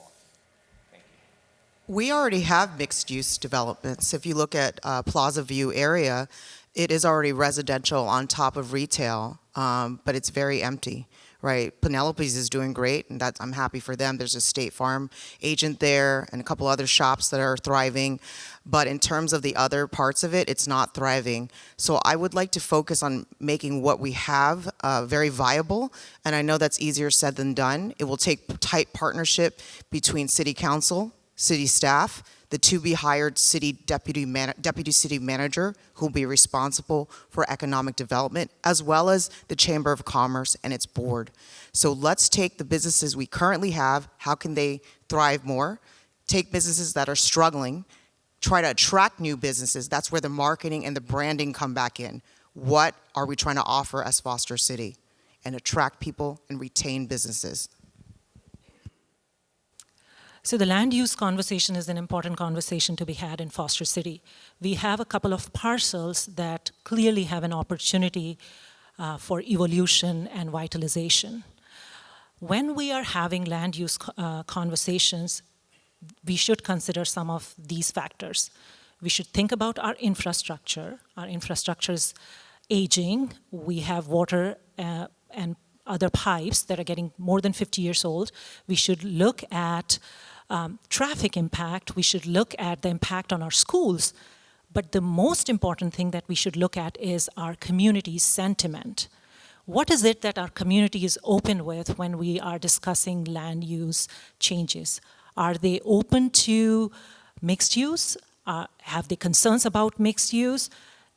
Speaker 5: We already have mixed-use developments. If you look at Plaza View area, it is already residential on top of retail, but it's very empty, right? Penelope's is doing great, and I'm happy for them. There's a State Farm agent there and a couple other shops that are thriving. But in terms of the other parts of it, it's not thriving. So I would like to focus on making what we have very viable, and I know that's easier said than done. It will take tight partnership between City Council, city staff, the to-be-hired city deputy city manager who will be responsible for economic development, as well as the Chamber of Commerce and its board. So let's take the businesses we currently have, how can they thrive more? Take businesses that are struggling, try to attract new businesses. That's where the marketing and the branding come back in. What are we trying to offer as Foster City? And attract people and retain businesses.
Speaker 6: So the land use conversation is an important conversation to be had in Foster City. We have a couple of parcels that clearly have an opportunity for evolution and vitalization. When we are having land use conversations, we should consider some of these factors. We should think about our infrastructure. Our infrastructure is aging. We have water and other pipes that are getting more than 50 years old. We should look at traffic impact, we should look at the impact on our schools, but the most important thing that we should look at is our community's sentiment. What is it that our community is open with when we are discussing land use changes? Are they open to mixed use? Have they concerns about mixed use?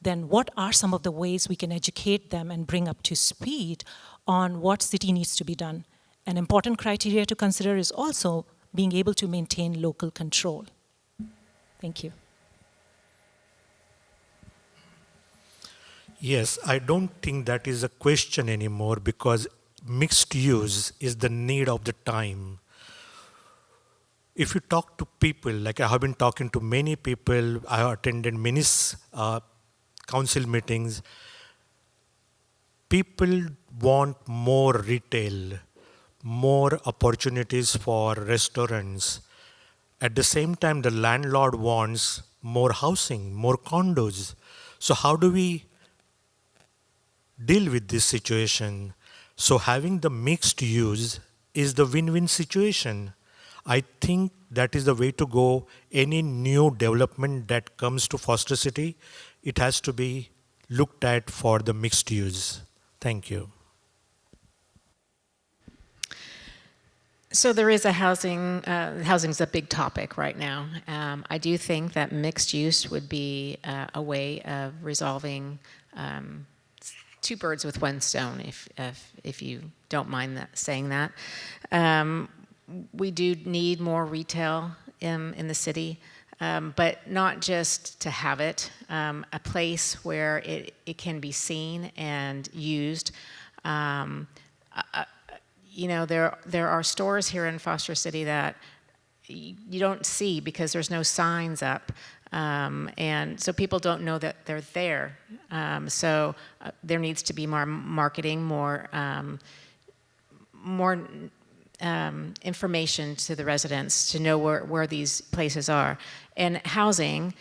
Speaker 6: Then what are some of the ways we can educate them and bring up to speed on what city needs to be done? An important criteria to consider is also being able to maintain local control. Thank you.
Speaker 7: Yes, I don't think that is a question anymore because mixed use is the need of the time. If you talk to people, like I have been talking to many people, I have attended many council meetings, people want more retail, more opportunities for restaurants. At the same time, the landlord wants more housing, more condos. So how do we deal with this situation? So having the mixed use is the win-win situation. I think that is the way to go. Any new development that comes to Foster City, it has to be looked at for the mixed use. Thank you.
Speaker 8: So there is a housing's a big topic right now. I do think that mixed use would be a way of resolving two birds with one stone, if you don't mind saying that. We do need more retail in the city, but not just to have it, a place where it can be seen and used. You know, there are stores here in Foster City that you don't see because there's no signs up, and so people don't know that they're there. So there needs to be more marketing, more information to the residents to know where these places are. And housing,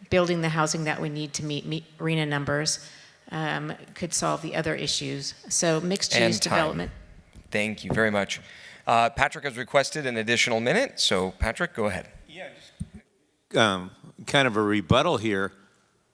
Speaker 8: building the housing that we need to meet RHNA numbers, could solve the other issues. So mixed-use development.
Speaker 2: Thank you very much. Patrick has requested an additional minute, so Patrick, go ahead.
Speaker 4: Yeah, just kind of a rebuttal here.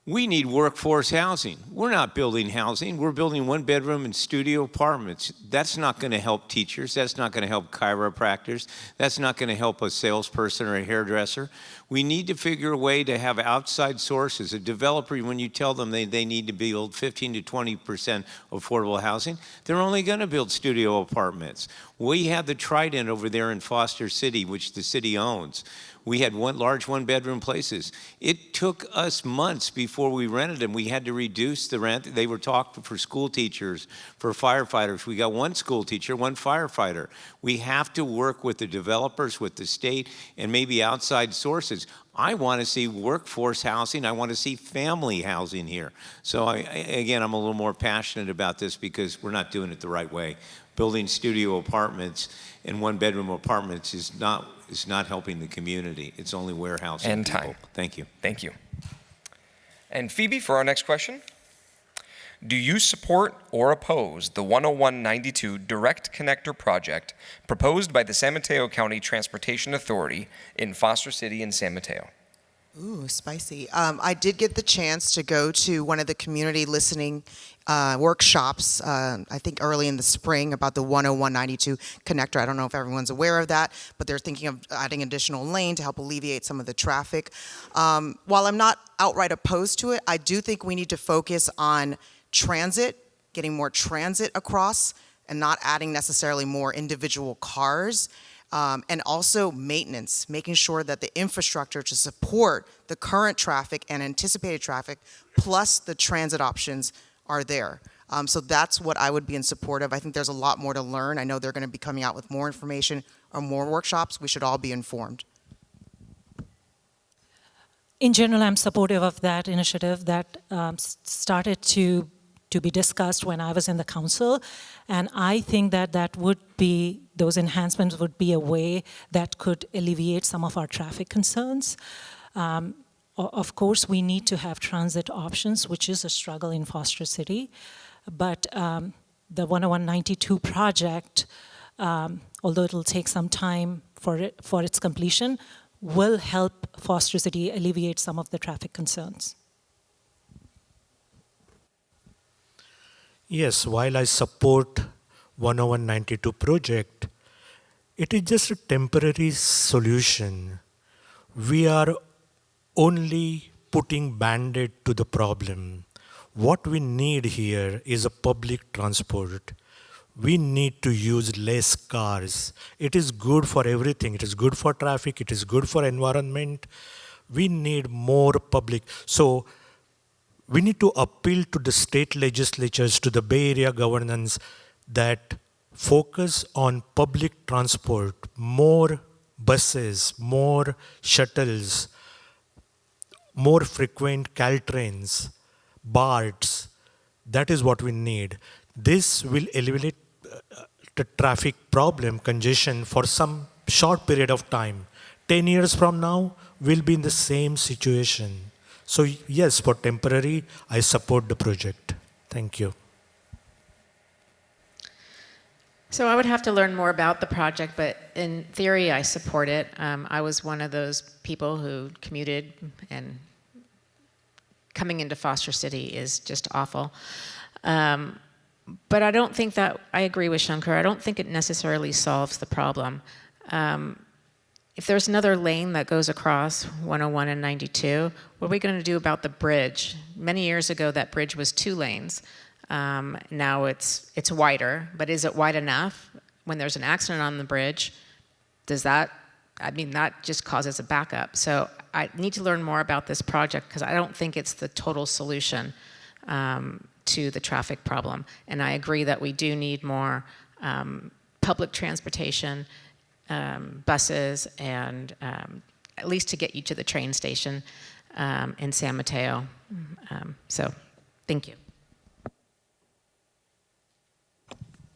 Speaker 4: We need workforce housing. We're not building housing. We're building one-bedroom and studio apartments. That's not going to help teachers. That's not going to help chiropractors. That's not going to help a salesperson or a hairdresser. We need to figure a way to have outside sources. A developer, when you tell them they need to build 15 to 20% affordable housing, they're only going to build studio apartments. We have the Trident over there in Foster City, which the city owns. We had large one-bedroom places. It took us months before we rented them. We had to reduce the rent. They were talked for school teachers, for firefighters. We got one school teacher, one firefighter. We have to work with the developers, with the state, and maybe outside sources. I want to see workforce housing. I want to see family housing here. So again, I'm a little more passionate about this because we're not doing it the right way. Building studio apartments and one-bedroom apartments is not helping the community. It's only warehousing
Speaker 2: And
Speaker 4: people.
Speaker 2: time.
Speaker 4: Thank you.
Speaker 2: Thank you. And Phoebe, for our next question, do you support or oppose the 10192 Direct Connector project proposed by the San Mateo County Transportation Authority in Foster City and San Mateo?
Speaker 5: Ooh, spicy. I did get the chance to go to one of the community listening workshops, I think early in the spring, about the 10192 connector. I don't know if everyone's aware of that, but they're thinking of adding additional lane to help alleviate some of the traffic. While I'm not outright opposed to it, I do think we need to focus on transit, getting more transit across, and not adding necessarily more individual cars. And also maintenance, making sure that the infrastructure to support the current traffic and anticipated traffic, plus the transit options, are there. So that's what I would be in support of. I think there's a lot more to learn. I know they're going to be coming out with more information or more workshops. We should all be informed.
Speaker 6: In general, I'm supportive of that initiative that started to be discussed when I was in the council, and I think that those enhancements would be a way that could alleviate some of our traffic concerns. Of course, we need to have transit options, which is a struggle in Foster City, but the 10192 project, although it'll take some time for its completion, will help Foster City alleviate some of the traffic concerns.
Speaker 7: Yes, while I support 10192 project, it is just a temporary solution. We are only putting Band-Aid to the problem. What we need here is a public transport. We need to use less cars. It is good for everything. It is good for traffic. It is good for environment. We need more public. So we need to appeal to the state legislatures, to the Bay Area governance, that focus on public transport, more buses, more shuttles, more frequent Caltrains, BARTs. That is what we need. This will alleviate the traffic problem, congestion, for some short period of time. 10 years from now, we'll be in the same situation. So yes, for temporary, I support the project. Thank you.
Speaker 8: So I would have to learn more about the project, but in theory, I support it. I was one of those people who commuted, and coming into Foster City is just awful. But I don't think that, I agree with Shankar, I don't think it necessarily solves the problem. If there's another lane that goes across 101 and 92, what are we going to do about the bridge? Many years ago, that bridge was 2 lanes. Now it's wider, but is it wide enough? When there's an accident on the bridge, that just causes a backup. So I need to learn more about this project because I don't think it's the total solution to the traffic problem. And I agree that we do need more public transportation, buses, and at least to get you to the train station in San Mateo. So thank you.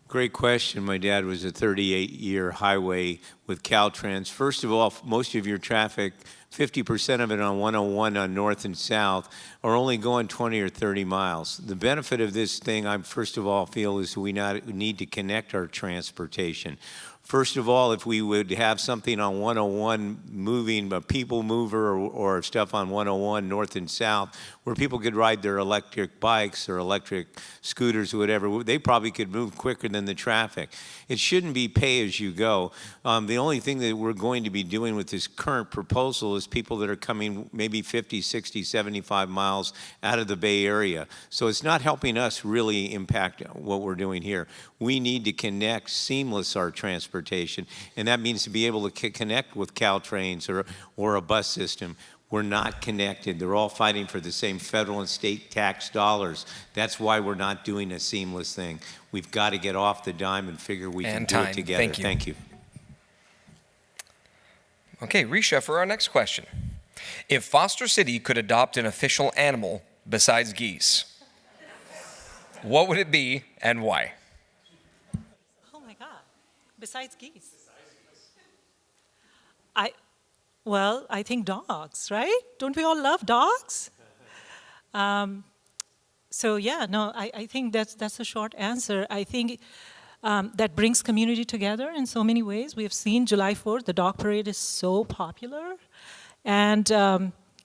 Speaker 4: Great question. My dad was a 38-year highway with Caltrans. First of all, most of your traffic 50% of it on 101 on north and south, are only going 20 or 30 miles. The benefit of this thing, I first of all feel, is we need to connect our transportation. First of all, if we would have something on 101 moving, a people mover or stuff on 101 north and south, where people could ride their electric bikes or electric scooters or whatever, they probably could move quicker than the traffic. It shouldn't be pay as you go. The only thing that we're going to be doing with this current proposal is people that are coming maybe 50, 60, 75 miles out of the Bay Area. So it's not helping us really impact what we're doing here. We need to connect seamless our transportation, and that means to be able to connect with Caltrains or a bus system. We're not connected. They're all fighting for the same federal and state tax dollars. That's why we're not doing a seamless thing. We've got to get off the dime and figure we can do it together.
Speaker 2: Thank you.
Speaker 4: Thank you.
Speaker 2: Okay, Risha, for our next question. If Foster City could adopt an official animal besides geese, what would it be and why?
Speaker 6: Oh my God, besides geese. I think dogs, right? Don't we all love dogs? So yeah, no, I think that's a short answer. I think that brings community together in so many ways. We have seen July 4th, the dog parade is so popular. And,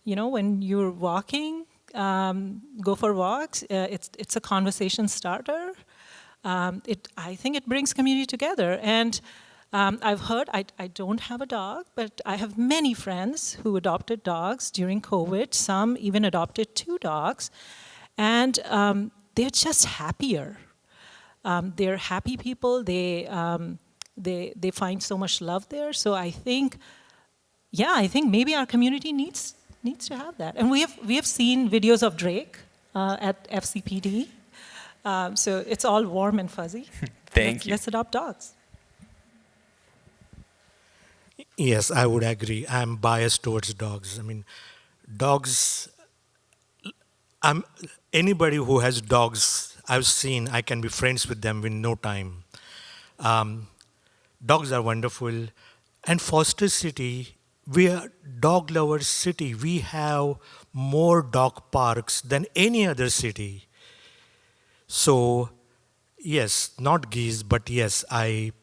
Speaker 6: when you're walking, go for walks, it's a conversation starter. I think it brings community together. And I've heard, I don't have a dog, but I have many friends who adopted dogs during COVID. Some even adopted 2 dogs. And they're just happier. They're happy people. They find so much love there. So I think maybe our community needs to have that. And we have seen videos of Drake at FCPD. So it's all warm and fuzzy.
Speaker 2: Thank you.
Speaker 6: Let's adopt dogs.
Speaker 7: Yes, I would agree. I'm biased towards dogs. I mean, dogs, anybody who has dogs, I've seen, I can be friends with them in no time. Dogs are wonderful. And Foster City, we are dog lovers city. We have more dog parks than any other city. So, yes, not geese, but yes, I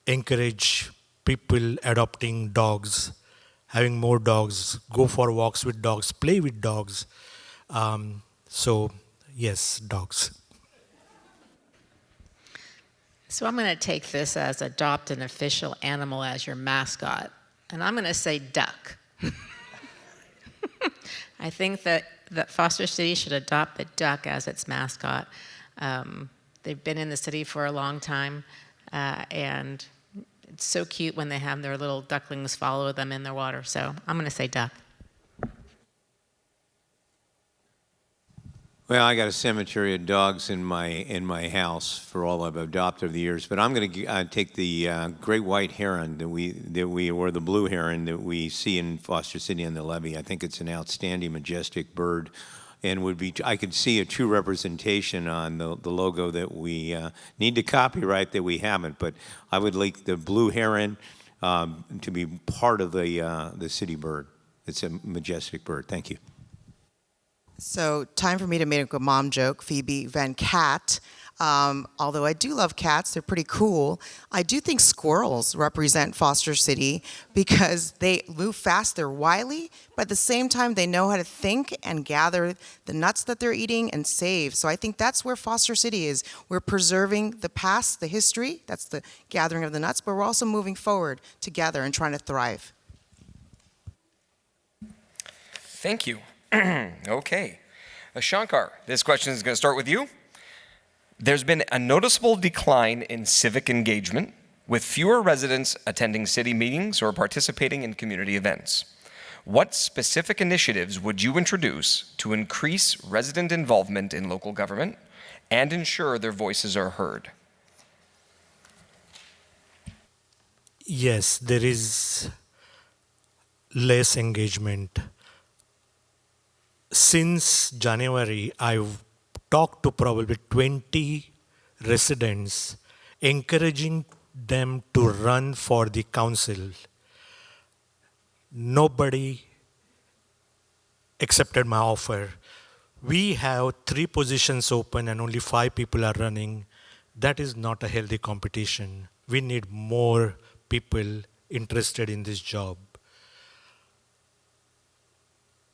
Speaker 7: encourage people adopting dogs, having more dogs, go for walks with dogs, play with dogs. So, yes, dogs.
Speaker 8: So I'm going to take this as adopt an official animal as your mascot, and I'm going to say duck. I think that Foster City should adopt the duck as its mascot. They've been in the city for a long time, and it's so cute when they have their little ducklings follow them in their water. So I'm going to say duck.
Speaker 4: Well, I got a cemetery of dogs in my house for all I've adopted over the years, but I'm going to take the great white heron or the blue heron that we see in Foster City on the levee. I think it's an outstanding, majestic bird, and I could see a true representation on the logo that we need to copyright that we haven't. But I would like the blue heron to be part of the city bird. It's a majestic bird. Thank you.
Speaker 5: So time for me to make a mom joke, Phoebe Van Cat. Although I do love cats, they're pretty cool. I do think squirrels represent Foster City because they move fast, they're wily, but at the same time they know how to think and gather the nuts that they're eating and save. So I think that's where Foster City is. We're preserving the past, the history, that's the gathering of the nuts, but we're also moving forward together and trying to thrive.
Speaker 2: Thank you. Okay. Shankar, this question is going to start with you. There's been a noticeable decline in civic engagement, with fewer residents attending city meetings or participating in community events. What specific initiatives would you introduce to increase resident involvement in local government and ensure their voices are heard?
Speaker 7: Yes, there is less engagement. Since January, I've talked to probably 20 residents, encouraging them to run for the council. Nobody accepted my offer. We have 3 positions open and only 5 people are running. That is not a healthy competition. We need more people interested in this job.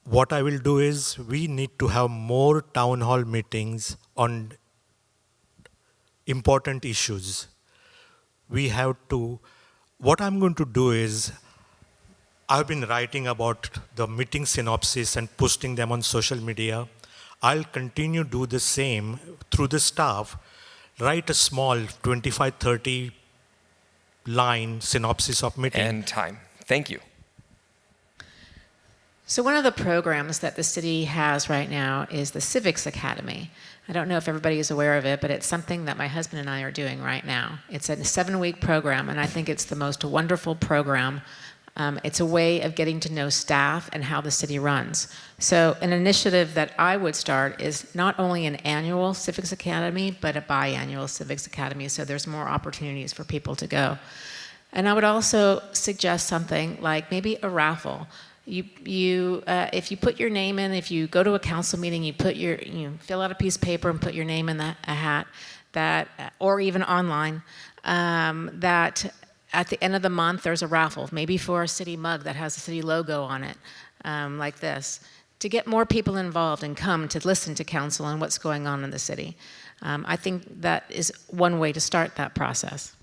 Speaker 7: What I will do is we need to have more town hall meetings on important issues. What I'm going to do is, I've been writing about the meeting synopsis and posting them on social media. I'll continue to do the same through the staff, write a small 25, 30 line synopsis of meeting.
Speaker 2: And time. Thank you.
Speaker 8: So one of the programs that the city has right now is the Civics Academy. I don't know if everybody is aware of it, but it's something that my husband and I are doing right now. It's a 7-week program, and I think it's the most wonderful program. It's a way of getting to know staff and how the city runs. So an initiative that I would start is not only an annual Civics Academy, but a biannual Civics Academy, so there's more opportunities for people to go. And I would also suggest something like maybe a raffle. If you put your name in, if you go to a council meeting, you fill out a piece of paper and put your name in a hat, or even online, that at the end of the month there's a raffle, maybe for a city mug that has a city logo on it, like this, to get more people involved and come to listen to council and what's going on in the city. I think that is one way to start that process.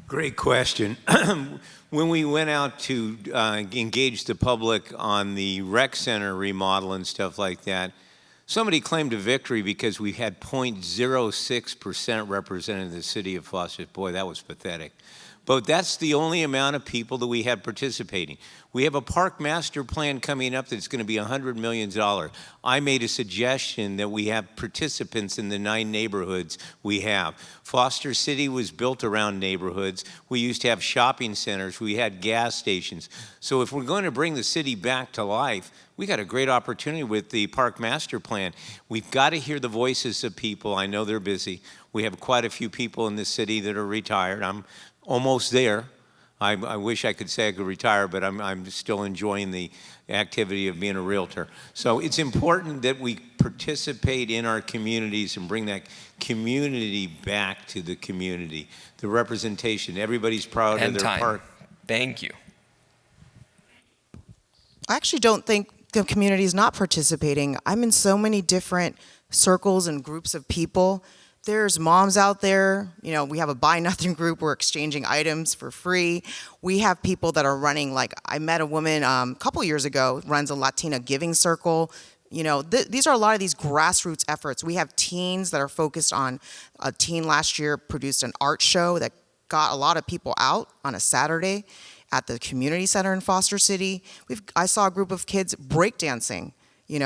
Speaker 4: Great question. When we went out to engage the public on the rec center remodel and stuff like that, somebody claimed a victory because we had 0.06% represented in the city of Foster. Boy, that was pathetic. But that's the only amount of people that we had participating. We have a park master plan coming up that's going to be $100 million. I made a suggestion that we have participants in the 9 neighborhoods we have. Foster City was built around neighborhoods. We used to have shopping centers. We had gas stations. So if we're going to bring the city back to life, we got a great opportunity with the park master plan. We've got to hear the voices of people. I know they're busy. We have quite a few people in this city that are retired. I'm almost there. I wish I could say I could retire, but I'm still enjoying the activity of being a realtor. So it's important that we participate in our communities and bring that community back to the community. The representation, everybody's proud of their park.
Speaker 2: Thank you.
Speaker 5: I actually don't think the community is not participating. I'm in so many different circles and groups of people. There's moms out there, we have a buy nothing group, we're exchanging items for free. We have people that are running, like I met a woman a couple years ago, runs a Latina giving circle. These are a lot of these grassroots efforts. We have teens that are focused on, a teen last year produced an art show that got a lot of people out on a Saturday at the community center in Foster City. I saw a group of kids breakdancing, in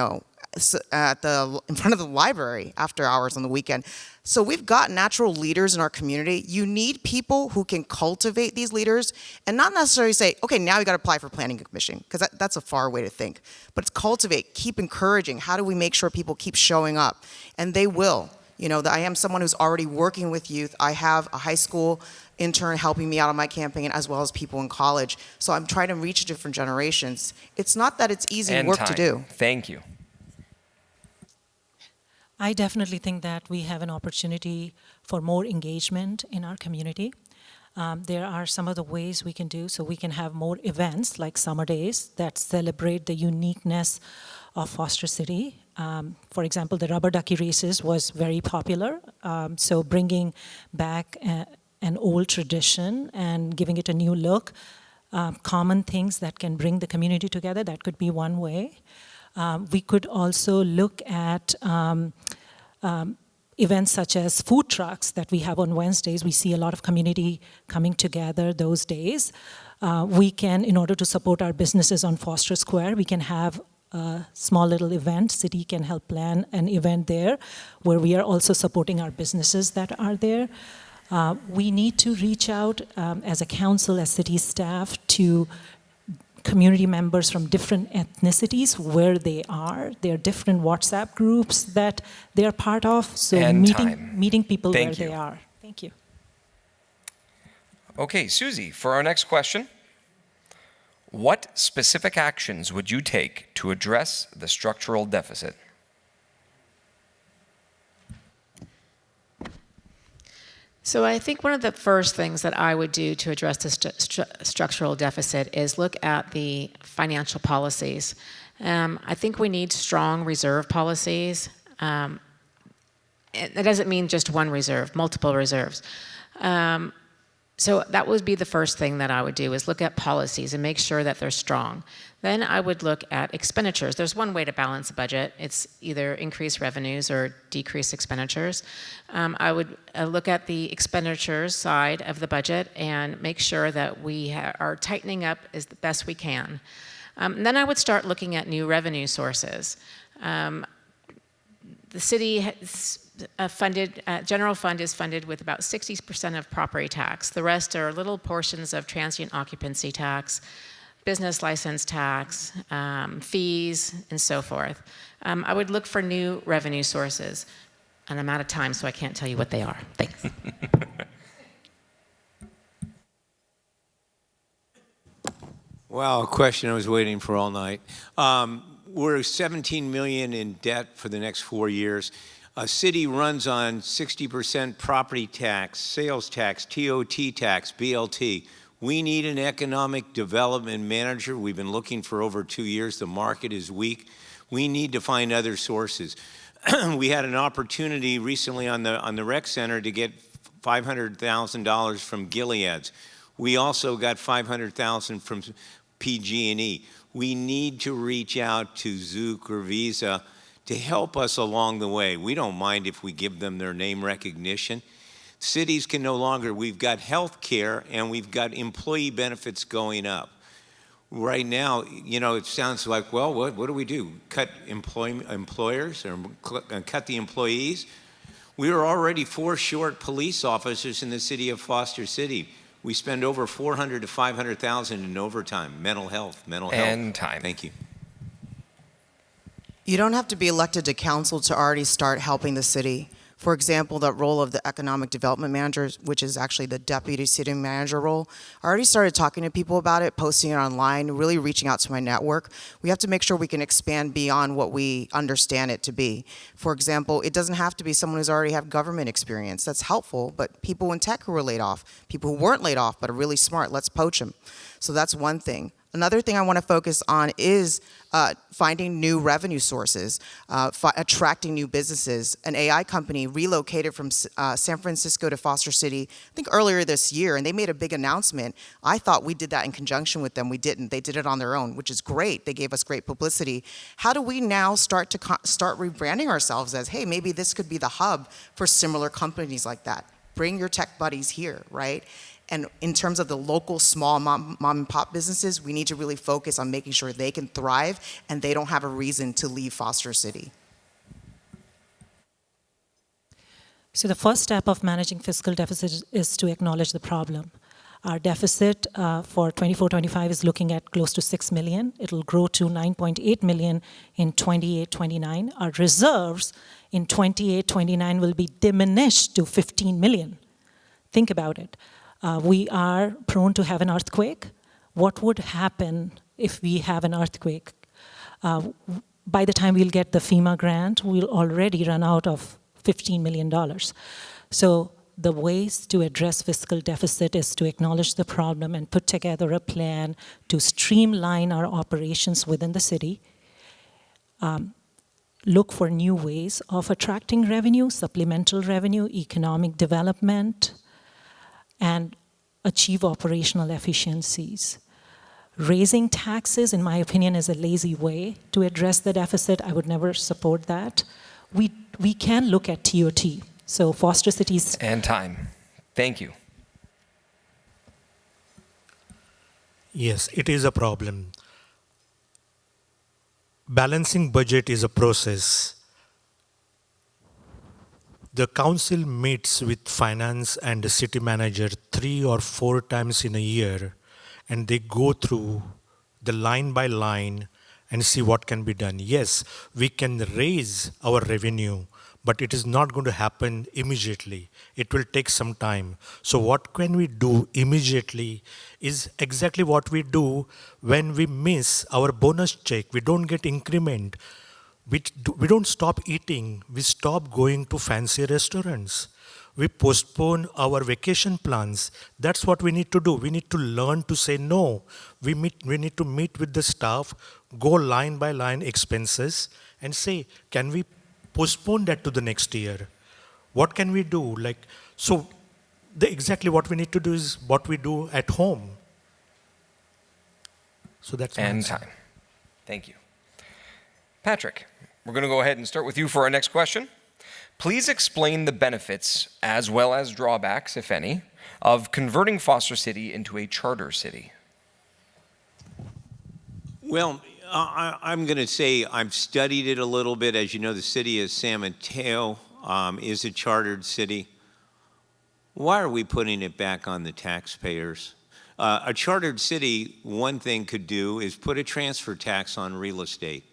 Speaker 5: front of the library after hours on the weekend. So we've got natural leaders in our community. You need people who can cultivate these leaders and not necessarily say, okay, now we got to apply for planning commission, because that's a far way to think. But it's cultivate, keep encouraging. How do we make sure people keep showing up? And they will. I am someone who's already working with youth. I have a high school intern helping me out on my campaign, as well as people in college. So I'm trying to reach different generations. It's not that it's easy work to do.
Speaker 2: Thank you.
Speaker 6: I definitely think that we have an opportunity for more engagement in our community. There are some of the ways we can do, so we can have more events like summer days that celebrate the uniqueness of Foster City. For example, the rubber ducky races was very popular, so bringing back an old tradition and giving it a new look, common things that can bring the community together, that could be one way. We could also look at events such as food trucks that we have on Wednesdays. We see a lot of community coming together those days. We can, in order to support our businesses on Foster Square, we can have a small little event. City can help plan an event there where we are also supporting our businesses that are there. We need to reach out as a council, as city staff, to community members from different ethnicities where they are. There are different WhatsApp groups that they are part of. So meeting people where they are. Thank you.
Speaker 2: Okay, Susie, for our next question, what specific actions would you take to address the structural deficit?
Speaker 8: So I think one of the first things that I would do to address the structural deficit is look at the financial policies. I think we need strong reserve policies. That doesn't mean just one reserve, multiple reserves. So that would be the first thing that I would do, is look at policies and make sure that they're strong. Then I would look at expenditures. There's one way to balance a budget. It's either increase revenues or decrease expenditures. I would look at the expenditures side of the budget and make sure that we are tightening up as the best we can. Then I would start looking at new revenue sources. The city has general fund is funded with about 60% of property tax. The rest are little portions of transient occupancy tax, business license tax, fees, and so forth. I would look for new revenue sources. And I'm out of time, so I can't tell you what they are. Thanks.
Speaker 4: Wow, a question I was waiting for all night. We're 17 million in debt for the next 4 years. A city runs on 60% property tax, sales tax, TOT tax, BLT. We need an economic development manager. We've been looking for over 2 years. The market is weak. We need to find other sources. We had an opportunity recently on the rec center to get $500,000 from Gilead's. We also got $500,000 from PG&E. We need to reach out to Zook or Visa to help us along the way. We don't mind if we give them their name recognition. Cities can no longer, we've got health care and we've got employee benefits going up. Right now, you know, it sounds like, well, what do we do? Cut employers or cut the employees? We are already 4 short police officers in the city of Foster City. We spend over $400,000 to $500,000 in overtime, mental health.
Speaker 2: And time.
Speaker 4: Thank you.
Speaker 5: You don't have to be elected to council to already start helping the city. For example, that role of the economic development manager, which is actually the deputy city manager role, I already started talking to people about it, posting it online, really reaching out to my network. We have to make sure we can expand beyond what we understand it to be. For example, it doesn't have to be someone who's already have government experience. That's helpful, but people in tech who were laid off, people who weren't laid off but are really smart, let's poach them. So that's one thing. Another thing I want to focus on is finding new revenue sources, attracting new businesses. An AI company relocated from San Francisco to Foster City, I think earlier this year, and they made a big announcement. I thought we did that in conjunction with them. We didn't. They did it on their own, which is great. They gave us great publicity. How do we now start rebranding ourselves as, hey, maybe this could be the hub for similar companies like that? Bring your tech buddies here, right? And in terms of the local small mom and pop businesses, we need to really focus on making sure they can thrive and they don't have a reason to leave Foster City.
Speaker 6: So the first step of managing fiscal deficit is to acknowledge the problem. Our deficit for 24-25 is looking at close to 6 million. It'll grow to 9.8 million in 28-29. Our reserves in 28-29 will be diminished to 15 million. Think about it. We are prone to have an earthquake. What would happen if we have an earthquake? By the time we'll get the FEMA grant, we'll already run out of $15 million. So the ways to address fiscal deficit is to acknowledge the problem and put together a plan to streamline our operations within the city. Look for new ways of attracting revenue, supplemental revenue, economic development, and achieve operational efficiencies. Raising taxes, in my opinion, is a lazy way to address the deficit. I would never support that. We can look at TOT. So Foster Cities...
Speaker 2: And time. Thank you.
Speaker 7: Yes, it is a problem. Balancing budget is a process. The council meets with finance and the city manager 3 or 4 times in a year, and they go through the line by line and see what can be done. Yes, we can raise our revenue, but it is not going to happen immediately. It will take some time. So what can we do immediately is exactly what we do when we miss our bonus check. We don't get increment. We don't stop eating. We stop going to fancy restaurants. We postpone our vacation plans. That's what we need to do. We need to learn to say no. We need to meet with the staff, go line by line expenses, and say, can we postpone that to the next year? What can we do? Exactly what we need to do is what we do at home. So that's my
Speaker 2: And
Speaker 7: answer.
Speaker 2: time. Thank you. Patrick, we're going to go ahead and start with you for our next question. Please explain the benefits, as well as drawbacks, if any, of converting Foster City into a charter city.
Speaker 4: Well, I'm going to say I've studied it a little bit. As you know, the city of San Mateo is a chartered city. Why are we putting it back on the taxpayers? A chartered city, one thing could do is put a transfer tax on real estate.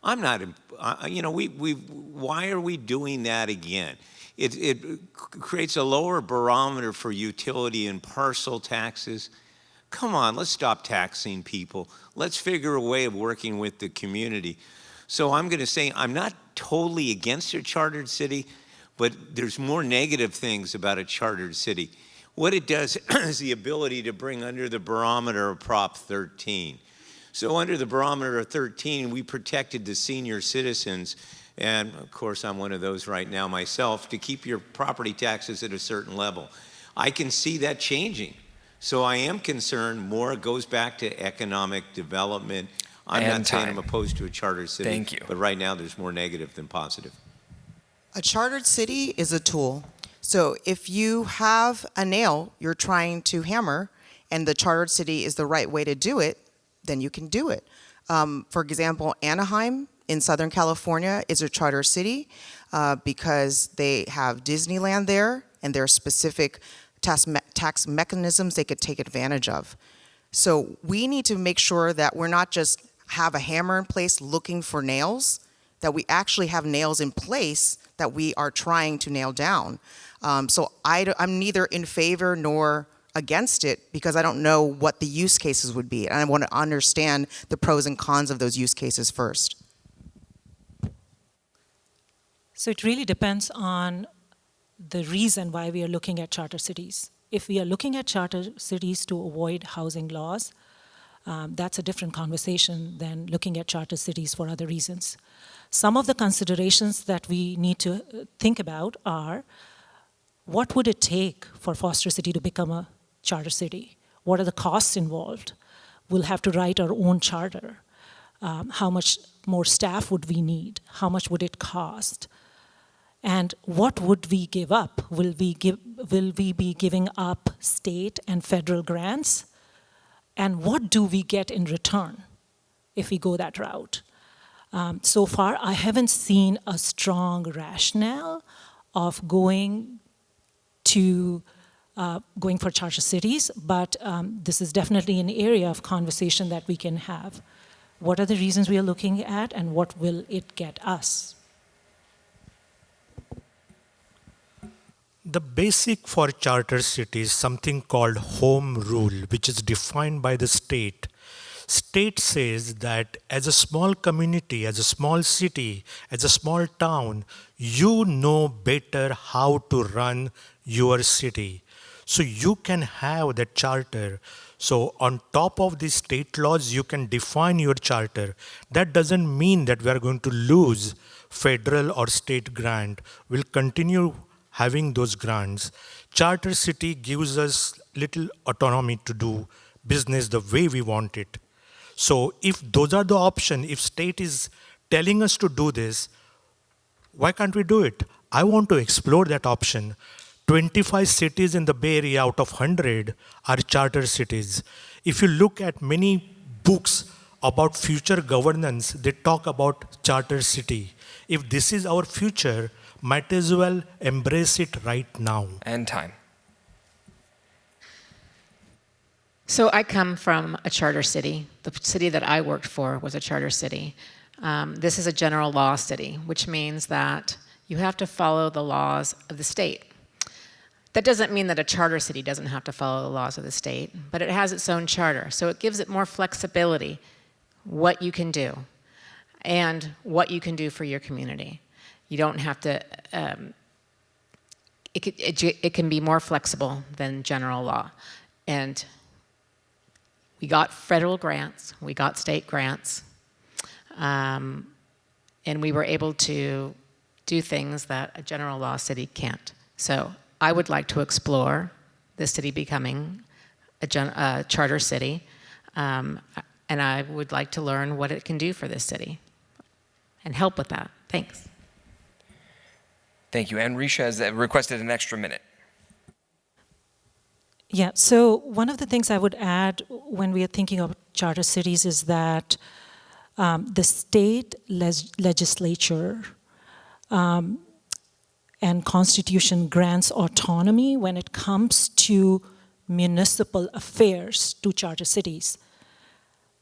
Speaker 4: I'm not, why are we doing that again? It creates a lower barometer for utility and parcel taxes. Come on, let's stop taxing people. Let's figure a way of working with the community. So I'm going to say I'm not totally against a chartered city, but there's more negative things about a chartered city. What it does is the ability to bring under the barometer of Prop 13. So under the barometer of 13, we protected the senior citizens, and of course I'm one of those right now myself, to keep your property taxes at a certain level. I can see that changing. So I am concerned more goes back to economic development. I'm
Speaker 2: And
Speaker 4: not saying
Speaker 2: time.
Speaker 4: I'm opposed to a charter city.
Speaker 2: Thank you.
Speaker 4: But right now there's more negative than positive.
Speaker 5: A chartered city is a tool. So if you have a nail you're trying to hammer and the chartered city is the right way to do it, then you can do it. For example, Anaheim in Southern California is a charter city because they have Disneyland there and there are specific tax mechanisms they could take advantage of. So we need to make sure that we're not just have a hammer in place looking for nails, that we actually have nails in place that we are trying to nail down. So I'm neither in favor nor against it because I don't know what the use cases would be. And I want to understand the pros and cons of those use cases first.
Speaker 6: So it really depends on the reason why we are looking at charter cities. If we are looking at charter cities to avoid housing laws, that's a different conversation than looking at charter cities for other reasons. Some of the considerations that we need to think about are, what would it take for Foster City to become a charter city? What are the costs involved? We'll have to write our own charter. How much more staff would we need? How much would it cost? And what would we give up? Will we be giving up state and federal grants? And what do we get in return if we go that route? So far, I haven't seen a strong rationale of going for charter cities, but this is definitely an area of conversation that we can have. What are the reasons we are looking at, and what will it get us?
Speaker 7: The basic for charter cities is something called home rule, which is defined by the state. State says that as a small community, as a small city, as a small town, you know better how to run your city. So you can have that charter. So on top of the state laws, you can define your charter. That doesn't mean that we are going to lose federal or state grant. We'll continue having those grants. Charter city gives us little autonomy to do business the way we want it. So if those are the options, if state is telling us to do this, why can't we do it? I want to explore that option. 25 cities in the Bay Area out of 100 are charter cities. If you look at many books about future governance, they talk about charter city. If this is our future, might as well embrace it right now.
Speaker 2: And time.
Speaker 8: So I come from a charter city. The city that I worked for was a charter city. This is a general law city, which means that you have to follow the laws of the state. That doesn't mean that a charter city doesn't have to follow the laws of the state, but it has its own charter. So it gives it more flexibility, what you can do, and what you can do for your community. You don't have to, it can be more flexible than general law. And we got federal grants, we got state grants, and we were able to do things that a general law city can't. So I would like to explore the city becoming a charter city, and I would like to learn what it can do for this city and help with that. Thanks.
Speaker 2: Thank you. And Risha has requested an extra minute.
Speaker 6: Yeah, so one of the things I would add when we are thinking of charter cities is that the state legislature and constitution grants autonomy when it comes to municipal affairs to charter cities.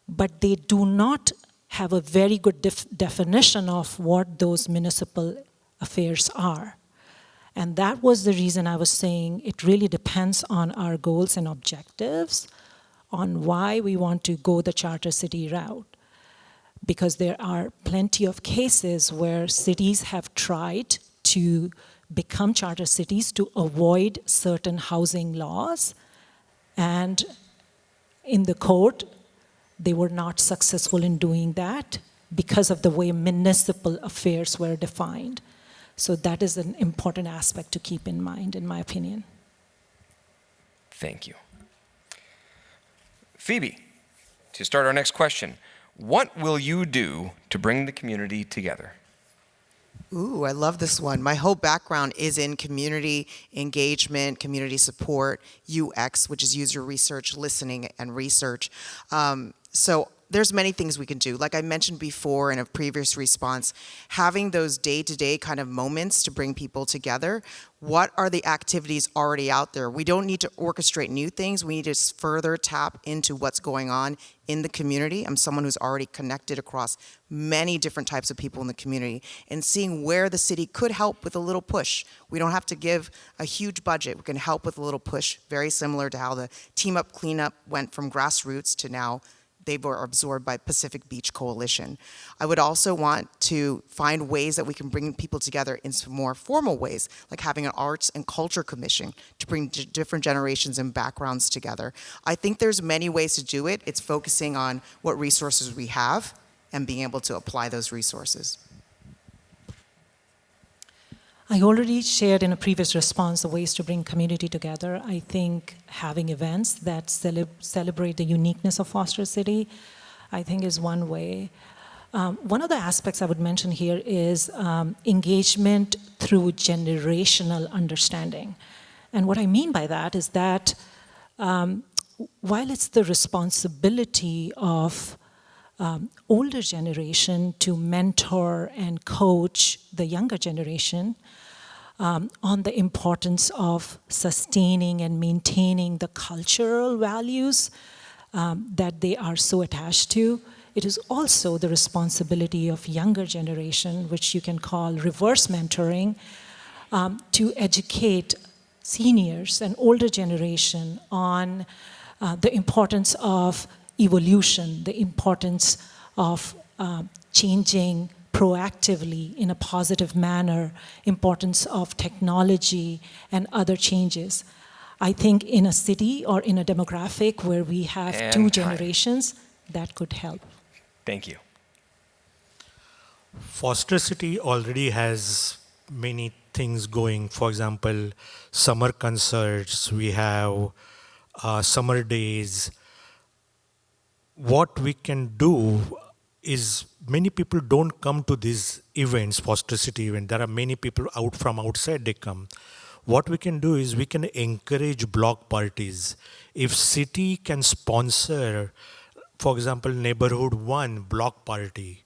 Speaker 6: But they do not have a very good definition of what those municipal affairs are. And that was the reason I was saying it really depends on our goals and objectives, on why we want to go the charter city route. Because there are plenty of cases where cities have tried to become charter cities to avoid certain housing laws, and in the court, they were not successful in doing that because of the way municipal affairs were defined. So that is an important aspect to keep in mind, in my opinion.
Speaker 2: Thank you. Phoebe, to start our next question, what will you do to bring the community together?
Speaker 5: Ooh, I love this one. My whole background is in community engagement, community support, UX, which is user research, listening, and research. So there's many things we can do. Like I mentioned before in a previous response, having those day-to-day kind of moments to bring people together. What are the activities already out there? We don't need to orchestrate new things. We need to further tap into what's going on in the community. I'm someone who's already connected across many different types of people in the community, and seeing where the city could help with a little push. We don't have to give a huge budget. We can help with a little push, very similar to how the Team Up Cleanup went from grassroots to now they were absorbed by Pacific Beach Coalition. I would also want to find ways that we can bring people together in some more formal ways, like having an arts and culture commission to bring different generations and backgrounds together. I think there's many ways to do it. It's focusing on what resources we have and being able to apply those resources.
Speaker 6: I already shared in a previous response the ways to bring community together. I think having events that celebrate the uniqueness of Foster City, I think is one way. One of the aspects I would mention here is engagement through generational understanding. And what I mean by that is that while it's the responsibility of older generation to mentor and coach the younger generation on the importance of sustaining and maintaining the cultural values that they are so attached to, it is also the responsibility of younger generation, which you can call reverse mentoring, to educate seniors and older generation on the importance of evolution, the importance of changing proactively in a positive manner, importance of technology and other changes. I think in a city or in a demographic where we have two generations, that could help.
Speaker 2: Thank you.
Speaker 7: Foster City already has many things going. For example, summer concerts, we have summer days. What we can do is many people don't come to these events, Foster City event. There are many people out from outside they come. What we can do is we can encourage block parties. If city can sponsor, for example, neighborhood 1 block party,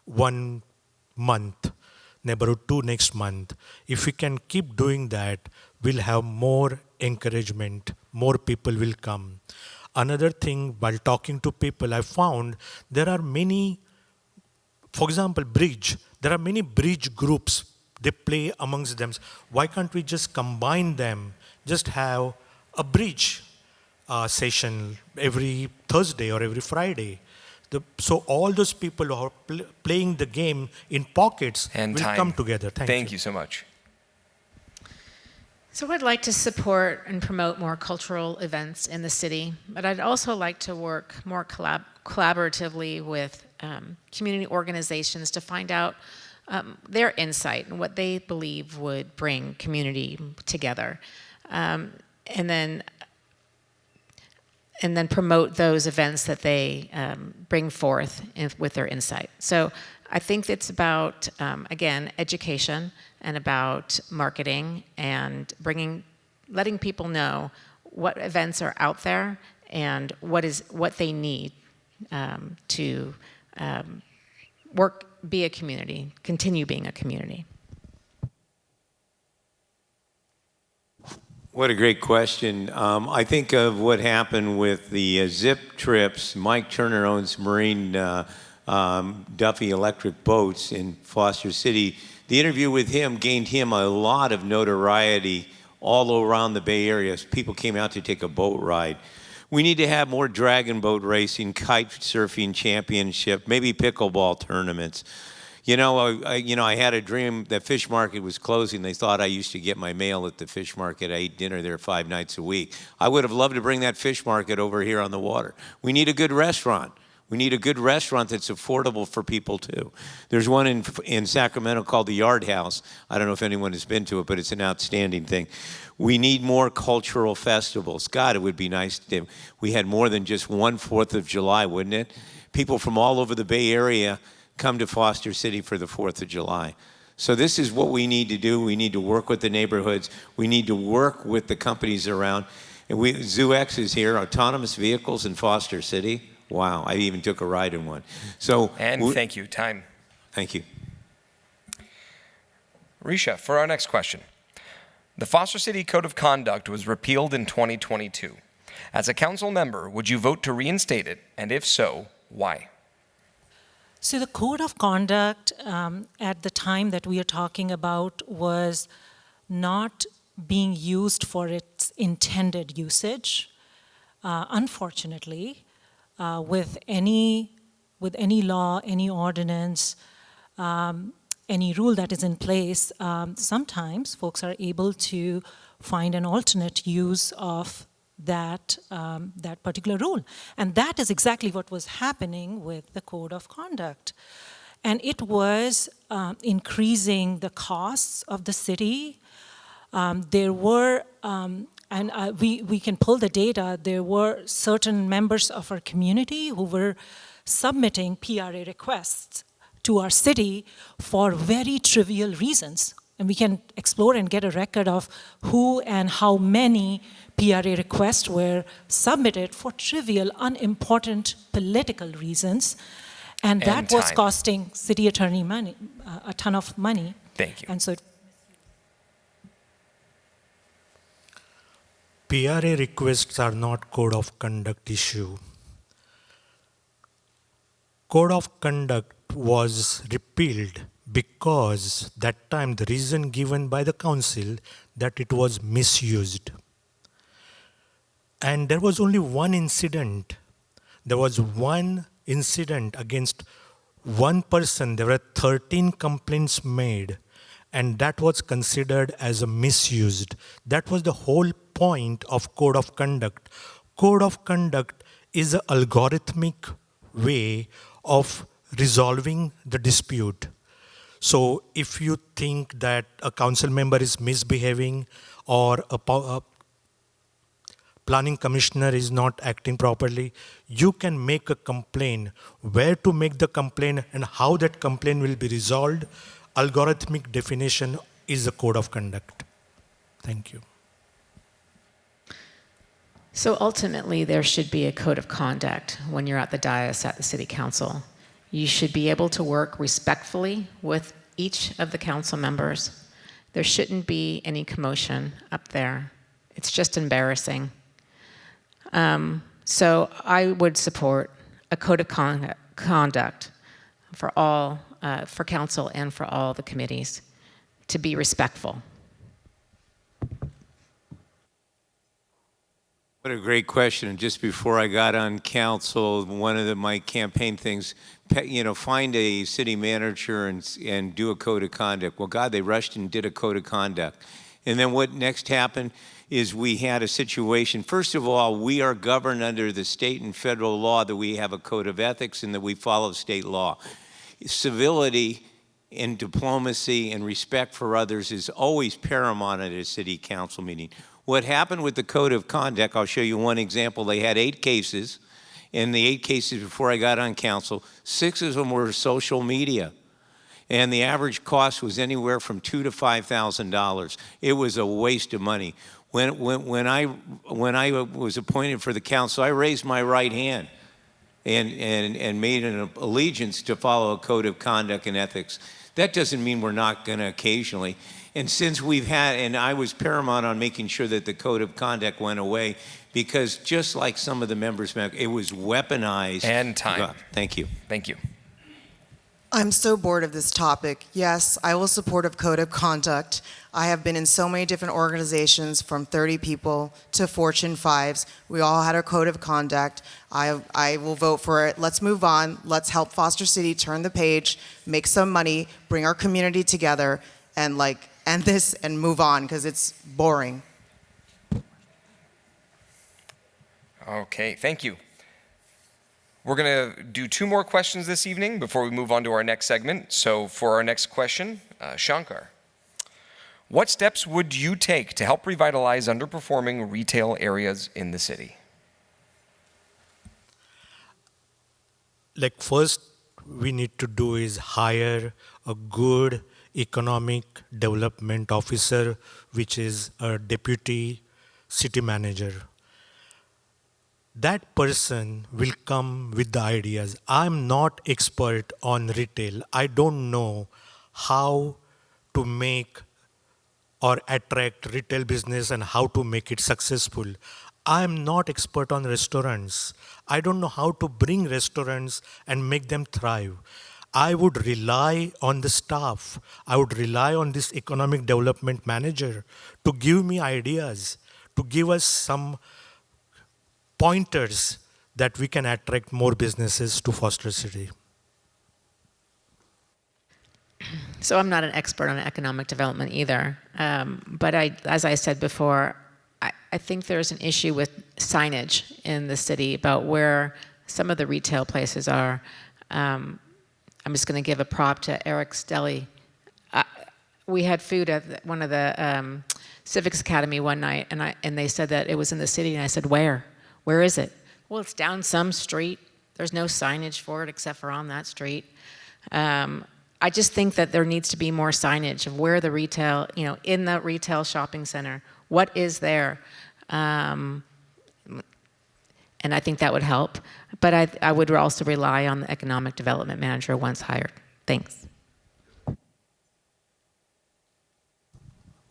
Speaker 7: 1 month, neighborhood 2 next month. If we can keep doing that, we'll have more encouragement, more people will come. Another thing, while talking to people, I found there are many, for example, bridge. There are many bridge groups They play amongst them. Why can't we just combine them? Just have a bridge session every Thursday or every Friday. So all those people who are playing the game in pockets
Speaker 2: And
Speaker 7: will
Speaker 2: time.
Speaker 7: come together. Thank you.
Speaker 2: so much.
Speaker 8: So I'd like to support and promote more cultural events in the city, but I'd also like to work more collaboratively with community organizations to find out their insight and what they believe would bring community together, and then promote those events that they bring forth with their insight. So I think it's about, again, education and about marketing and letting people know what events are out there and what they need to be a community, continue being a community.
Speaker 4: What a great question. I think of what happened with the Zip trips. Mike Turner owns Marine Duffy Electric Boats in Foster City. The interview with him gained him a lot of notoriety all around the Bay Area. People came out to take a boat ride. We need to have more dragon boat racing, kite surfing championship, maybe pickleball tournaments. I had a dream that fish market was closing. They thought I used to get my mail at the fish market. I ate dinner there 5 nights a week. I would have loved to bring that fish market over here on the water. We need a good restaurant. We need a good restaurant that's affordable for people too. There's one in Sacramento called the Yard House. I don't know if anyone has been to it, but it's an outstanding thing. We need more cultural festivals. God, it would be nice if we had more than just one 4th of July, wouldn't it? People from all over the Bay Area come to Foster City for the 4th of July. So this is what we need to do. We need to work with the neighborhoods. We need to work with the companies around. And ZooX is here, autonomous vehicles in Foster City. Wow, I even took a ride in one.
Speaker 2: Thank you. Time.
Speaker 4: Thank you.
Speaker 2: Risha, for our next question. The Foster City Code of Conduct was repealed in 2022. As a council member, would you vote to reinstate it? And if so, why?
Speaker 6: So the code of conduct at the time that we are talking about was not being used for its intended usage. Unfortunately, with any law, any ordinance, any rule that is in place, sometimes folks are able to find an alternate use of that particular rule. And that is exactly what was happening with the code of conduct. And it was increasing the costs of the city. There were, we can pull the data, there were certain members of our community who were submitting PRA requests to our city for very trivial reasons. And we can explore and get a record of who and how many PRA requests were submitted for trivial, unimportant political reasons. And that was costing city attorney money, a ton of money.
Speaker 2: Thank you.
Speaker 6: And so
Speaker 7: PRA requests are not code of conduct issue. Code of conduct was repealed because that time the reason given by the council that it was misused. And there was only one incident. There was one incident against one person. There were 13 complaints made, and that was considered as a misused. That was the whole point of code of conduct. Code of conduct is an algorithmic way of resolving the dispute. So if you think that a council member is misbehaving or a planning commissioner is not acting properly, you can make a complaint. Where to make the complaint and how that complaint will be resolved, algorithmic definition is a code of conduct. Thank you.
Speaker 8: So ultimately, there should be a code of conduct when you're at the dais at the city council. You should be able to work respectfully with each of the council members. There shouldn't be any commotion up there. It's just embarrassing. So I would support a code of conduct for all, for council and for all the committees to be respectful?
Speaker 4: What a great question. And just before I got on council, one of my campaign things, find a city manager and do a code of conduct. Well, God, they rushed and did a code of conduct. And then what next happened is we had a situation. First of all, we are governed under the state and federal law that we have a code of ethics and that we follow state law. Civility and diplomacy and respect for others is always paramount at a city council meeting. What happened with the code of conduct, I'll show you one example. They had 8 cases. In the 8 cases before I got on council, 6 of them were social media. And the average cost was anywhere from $2,000 to $5,000. It was a waste of money. When I was appointed for the council, I raised my right hand and made an allegiance to follow a code of conduct and ethics. That doesn't mean we're not going to occasionally. And since we've had, and I was paramount on making sure that the code of conduct went away, because just like some of the members, it was weaponized.
Speaker 2: And time.
Speaker 4: Thank you.
Speaker 2: Thank you.
Speaker 5: I'm so bored of this topic. Yes, I will support a code of conduct. I have been in so many different organizations, from 30 people to Fortune 5s. We all had a code of conduct. I will vote for it. Let's move on. Let's help Foster City turn the page, make some money, bring our community together, and end this and move on, because it's boring.
Speaker 2: Okay, thank you. We're going to do 2 more questions this evening before we move on to our next segment. So for our next question, Shankar, what steps would you take to help revitalize underperforming retail areas in the city?
Speaker 7: First, we need to do is hire a good economic development officer, which is a deputy city manager. That person will come with the ideas. I'm not expert on retail. I don't know how to make or attract retail business and how to make it successful. I'm not expert on restaurants. I don't know how to bring restaurants and make them thrive. I would rely on the staff. I would rely on this economic development manager to give me ideas, to give us some pointers that we can attract more businesses to Foster City.
Speaker 8: So I'm not an expert on economic development either, but as I said before, I think there's an issue with signage in the city about where some of the retail places are. I'm just going to give a prop to Eric's Deli. We had food at one of the Civics Academy one night, and they said that it was in the city, and I said, where? Where is it? Well, it's down some street. There's no signage for it except for on that street. I just think that there needs to be more signage of where the retail, in the retail shopping center, what is there? And I think that would help. But I would also rely on the economic development manager once hired. Thanks.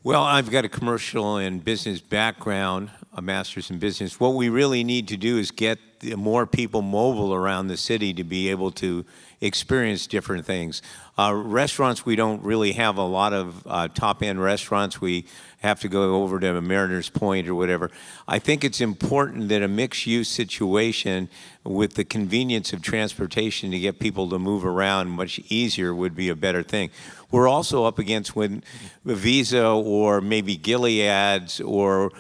Speaker 4: Well, I've got a commercial and business background, a master's in business. What we really need to do is get more people mobile around the city to be able to experience different things. Restaurants, we don't really have a lot of top-end restaurants. We have to go over to Mariners Point or whatever. I think it's important that a mixed-use situation with the convenience of transportation to get people to move around much easier would be a better thing. We're also up against when Visa or maybe Gilead's or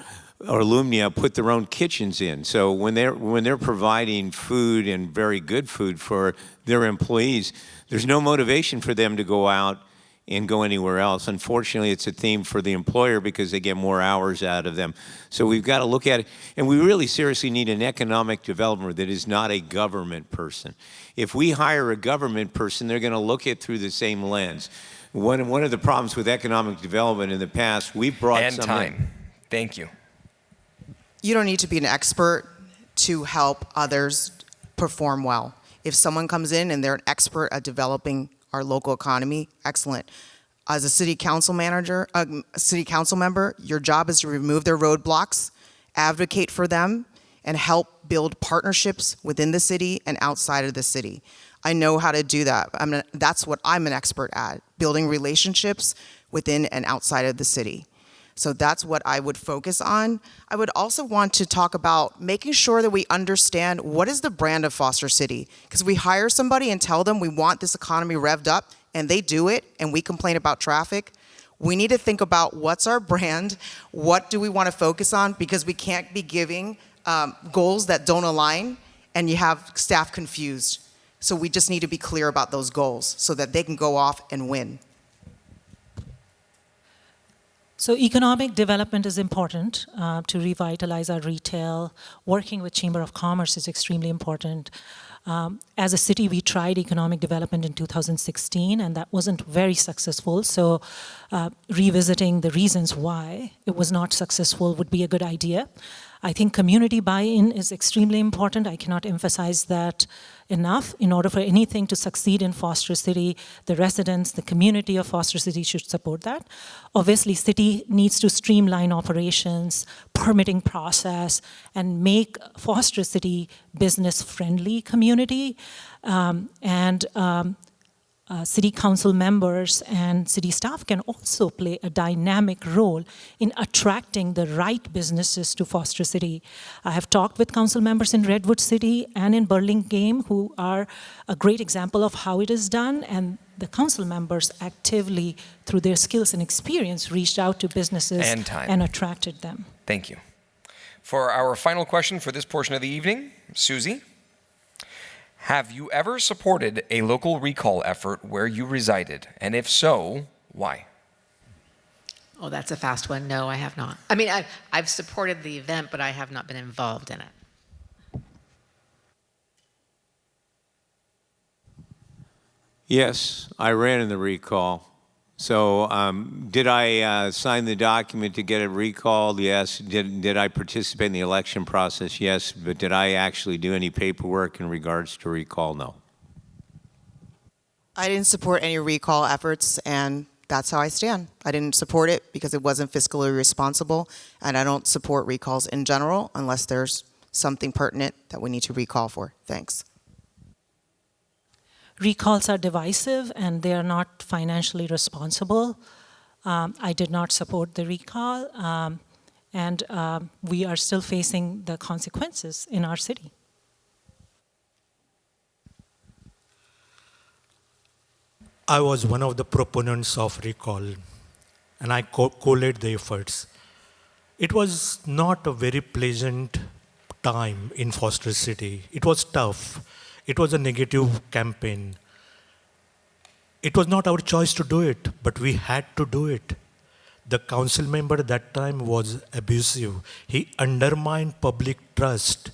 Speaker 4: Lumnia put their own kitchens in. So when they're providing food and very good food for their employees, there's no motivation for them to go out and go anywhere else. Unfortunately, it's a theme for the employer because they get more hours out of them. So we've got to look at it, and we really seriously need an economic developer that is not a government person. If we hire a government person, they're going to look at it through the same lens. One of the problems with economic development in the past, we brought
Speaker 2: And time. Thank you.
Speaker 5: You don't need to be an expert to help others perform well. If someone comes in and they're an expert at developing our local economy, excellent. As a city council member, your job is to remove their roadblocks, advocate for them, and help build partnerships within the city and outside of the city. I know how to do that. That's what I'm an expert at, building relationships within and outside of the city. So that's what I would focus on. I would also want to talk about making sure that we understand what is the brand of Foster City. Because we hire somebody and tell them we want this economy revved up, and they do it, and we complain about traffic. We need to think about what's our brand, what do we want to focus on, because we can't be giving goals that don't align, and you have staff confused. So we just need to be clear about those goals so that they can go off and win.
Speaker 6: So economic development is important to revitalize our retail. Working with Chamber of Commerce is extremely important. As a city, we tried economic development in 2016, and that wasn't very successful. So revisiting the reasons why it was not successful would be a good idea. I think community buy-in is extremely important. I cannot emphasize that enough. In order for anything to succeed in Foster City, the residents, the community of Foster City should support that. Obviously, city needs to streamline operations, permitting process, and make Foster City business-friendly community. City council members and city staff can also play a dynamic role in attracting the right businesses to Foster City. I have talked with council members in Redwood City and in Burlingame who are a great example of how it is done, and the council members actively, through their skills and experience, reached out to businesses and attracted them.
Speaker 2: Thank you. For our final question for this portion of the evening, Susie. Have you ever supported a local recall effort where you resided? And if so, why?
Speaker 8: Oh, that's a fast one. No, I have not. I mean, I've supported the event, but I have not been involved in it.
Speaker 4: Yes, I ran in the recall. So did I sign the document to get it recalled? Yes. Did I participate in the election process? Yes. But did I actually do any paperwork in regards to recall? No.
Speaker 5: I didn't support any recall efforts, and that's how I stand. I didn't support it because it wasn't fiscally responsible, and I don't support recalls in general unless there's something pertinent that we need to recall for. Thanks.
Speaker 6: Recalls are divisive and they are not financially responsible. I did not support the recall, and we are still facing the consequences in our city.
Speaker 7: I was one of the proponents of recall, and I collated the efforts. It was not a very pleasant time in Foster City. It was tough. It was a negative campaign. It was not our choice to do it, but we had to do it. The council member at that time was abusive. He undermined public trust.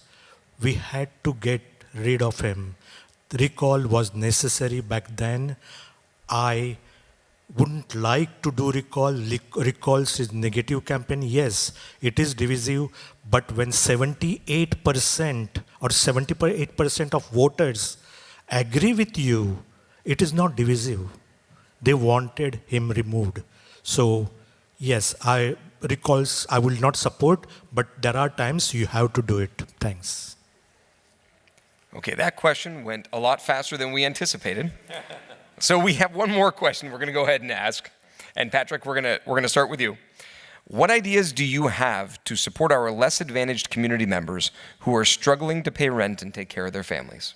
Speaker 7: We had to get rid of him. The recall was necessary back then. I wouldn't like to do recall. Recalls is negative campaign. Yes, it is divisive, but when 78% or 78% of voters agree with you, it is not divisive. They wanted him removed. So, yes, recalls I will not support, but there are times you have to do it. Thanks.
Speaker 2: Okay, that question went a lot faster than we anticipated. So we have one more question we're going to go ahead and ask. And Patrick, we're going to start with you. What ideas do you have to support our less advantaged community members who are struggling to pay rent and take care of their families?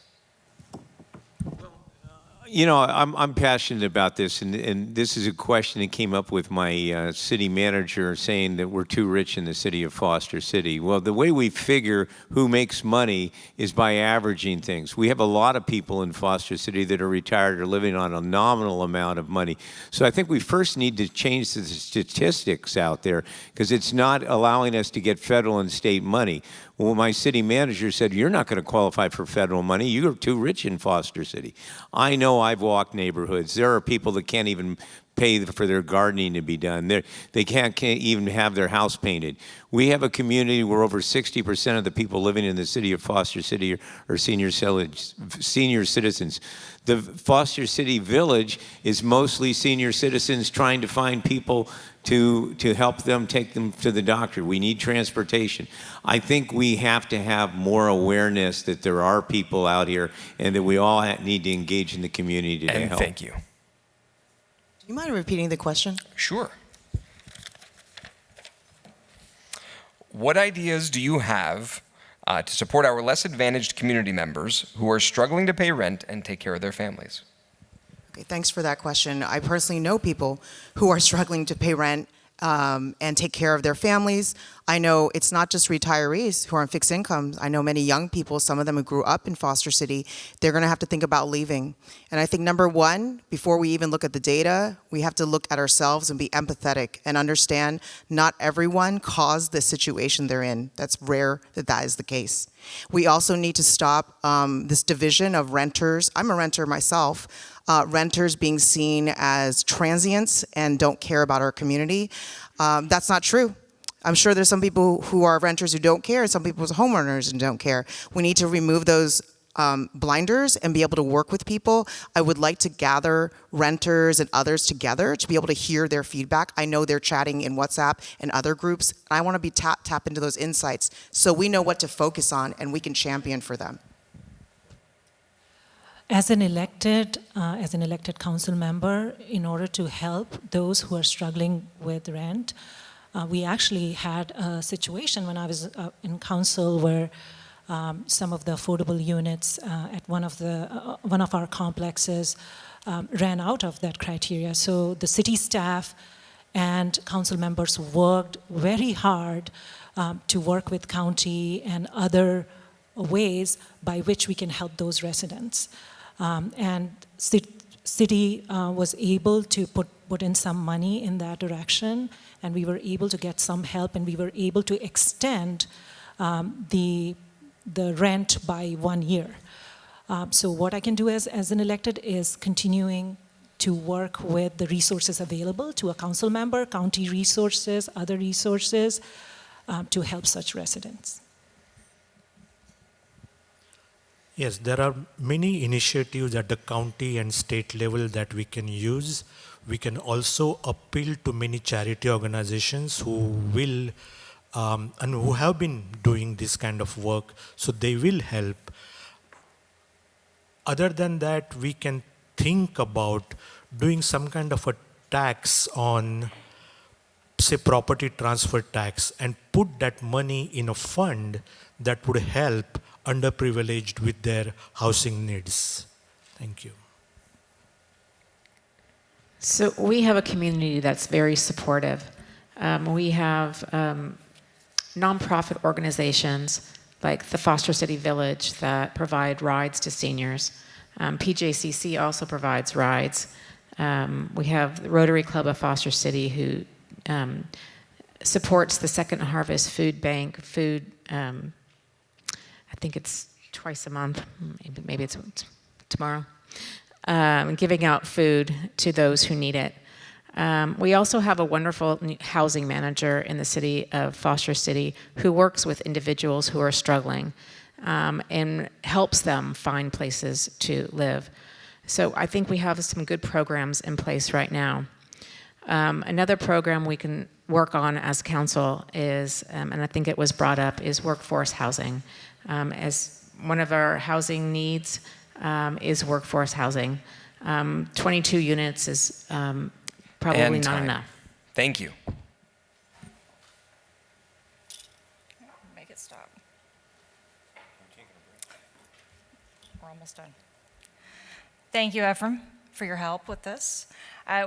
Speaker 4: You know, I'm passionate about this, and this is a question that came up with my city manager saying that we're too rich in the city of Foster City. Well, the way we figure who makes money is by averaging things. We have a lot of people in Foster City that are retired or living on a nominal amount of money. So I think we first need to change the statistics out there because it's not allowing us to get federal and state money. Well, my city manager said, you're not going to qualify for federal money. You're too rich in Foster City. I know I've walked neighborhoods. There are people that can't even pay for their gardening to be done. They can't even have their house painted. We have a community where over 60% of the people living in the city of Foster City are senior citizens. The Foster City Village is mostly senior citizens trying to find people to help them take them to the doctor. We need transportation. I think we have to have more awareness that there are people out here and that we all need to engage in the community to help.
Speaker 2: And thank you.
Speaker 5: You mind repeating the question?
Speaker 2: Sure. What ideas do you have to support our less advantaged community members who are struggling to pay rent and take care of their families?
Speaker 5: Okay, thanks for that question. I personally know people who are struggling to pay rent and take care of their families. I know it's not just retirees who are on fixed incomes. I know many young people, some of them who grew up in Foster City, they're going to have to think about leaving. And I think number one, before we even look at the data, we have to look at ourselves and be empathetic and understand not everyone caused the situation they're in. That's rare that that is the case. We also need to stop this division of renters. I'm a renter myself. Renters being seen as transients and don't care about our community. That's not true. I'm sure there's some people who are renters who don't care, and some people who are homeowners and don't care. We need to remove those blinders and be able to work with people. I would like to gather renters and others together to be able to hear their feedback. I know they're chatting in WhatsApp and other groups. I want to be tap into those insights so we know what to focus on and we can champion for them.
Speaker 6: As an elected council member, in order to help those who are struggling with rent, we actually had a situation when I was in council where some of the affordable units at one of our complexes ran out of that criteria. So the city staff and council members worked very hard to work with county and other ways by which we can help those residents. And city was able to put in some money in that direction, and we were able to get some help, and we were able to extend the rent by 1 year. So what I can do as an elected is continuing to work with the resources available to a council member, county resources, other resources, to help such residents.
Speaker 7: Yes, there are many initiatives at the county and state level that we can use. We can also appeal to many charity organizations who will and who have been doing this kind of work, so they will help. Other than that, we can think about doing some kind of a tax on, say, property transfer tax, and put that money in a fund that would help underprivileged with their housing needs. Thank you.
Speaker 8: So we have a community that's very supportive. We have nonprofit organizations like the Foster City Village that provide rides to seniors. PJCC also provides rides. We have the Rotary Club of Foster City who supports the Second Harvest Food Bank, I think it's twice a month, maybe it's tomorrow, giving out food to those who need it. We also have a wonderful housing manager in the city of Foster City who works with individuals who are struggling and helps them find places to live. So I think we have some good programs in place right now. Another program we can work on as council is, and I think it was brought up, is workforce housing. As one of our housing needs is workforce housing. 22 units is probably
Speaker 2: And
Speaker 8: not
Speaker 2: time.
Speaker 8: enough.
Speaker 2: Thank you.
Speaker 1: Make it stop. We're almost done. Thank you, Ephraim, for your help with this.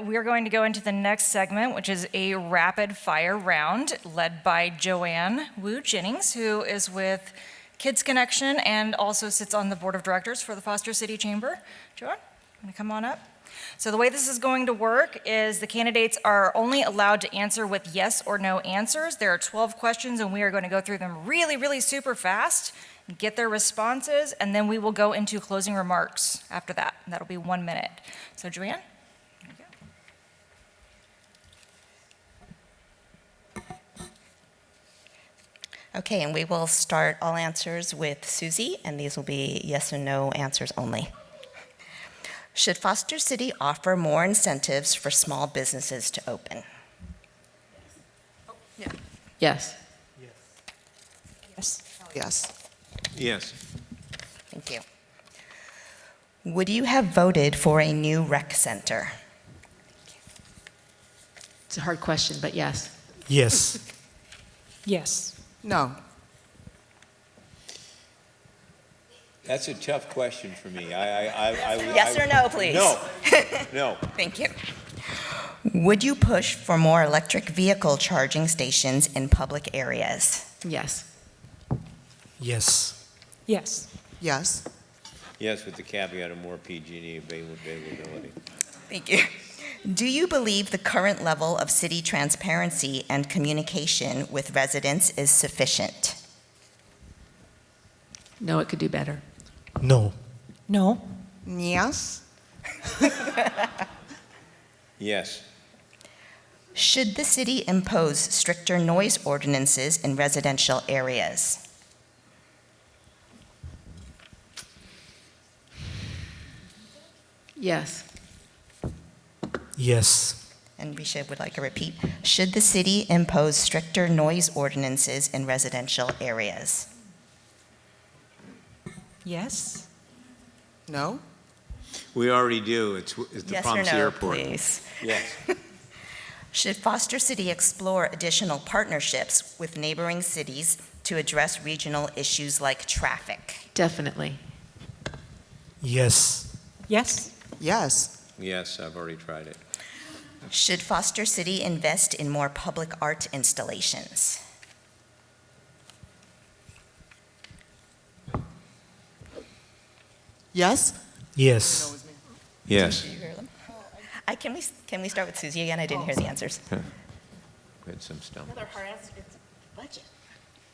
Speaker 1: We are going to go into the next segment, which is a rapid fire round led by Joanne Wu Jennings, who is with Kids Connection and also sits on the board of directors for the Foster City Chamber. Joanne, you want to come on up? So the way this is going to work is the candidates are only allowed to answer with yes or no answers. There are 12 questions, and we are going to go through them really, really super fast, get their responses, and then we will go into closing remarks after that. That'll be 1 minute. So Joanne?
Speaker 9: Okay, and we will start all answers with Susie, and these will be yes and no answers only. Should Foster City offer more incentives for small businesses to open?
Speaker 8: Yes.
Speaker 5: Yes. Yes.
Speaker 4: Yes.
Speaker 9: Thank you. Would you have voted for a new rec center?
Speaker 8: It's a hard question, but yes.
Speaker 7: Yes.
Speaker 6: Yes.
Speaker 5: No.
Speaker 4: That's a tough question for me.
Speaker 9: Yes or no, please?
Speaker 4: No. No.
Speaker 9: Thank you. Would you push for more electric vehicle charging stations in public areas?
Speaker 8: Yes.
Speaker 7: Yes.
Speaker 6: Yes.
Speaker 5: Yes.
Speaker 4: Yes, with the caveat of more PG&E availability.
Speaker 9: Thank you. Do you believe the current level of city transparency and communication with residents is sufficient?
Speaker 8: No, it could do better.
Speaker 7: No.
Speaker 6: No.
Speaker 5: Yes.
Speaker 4: Yes.
Speaker 9: Should the city impose stricter noise ordinances in residential areas?
Speaker 8: Yes.
Speaker 7: Yes.
Speaker 9: And would like a repeat. Should the city impose stricter noise ordinances in residential areas?
Speaker 6: Yes.
Speaker 5: No.
Speaker 4: We already do. It's the
Speaker 9: Yes or
Speaker 4: Proms
Speaker 9: no,
Speaker 4: Airport.
Speaker 9: please?
Speaker 4: Yes.
Speaker 9: Should Foster City explore additional partnerships with neighboring cities to address regional issues like traffic?
Speaker 8: Definitely.
Speaker 7: Yes.
Speaker 6: Yes.
Speaker 5: Yes.
Speaker 4: Yes, I've already tried it.
Speaker 9: Should Foster City invest in more public art installations?
Speaker 5: Yes.
Speaker 7: Yes.
Speaker 4: Yes.
Speaker 9: Did you hear them? Can we start with Susie again? I didn't hear the answers.
Speaker 4: We had some stuff.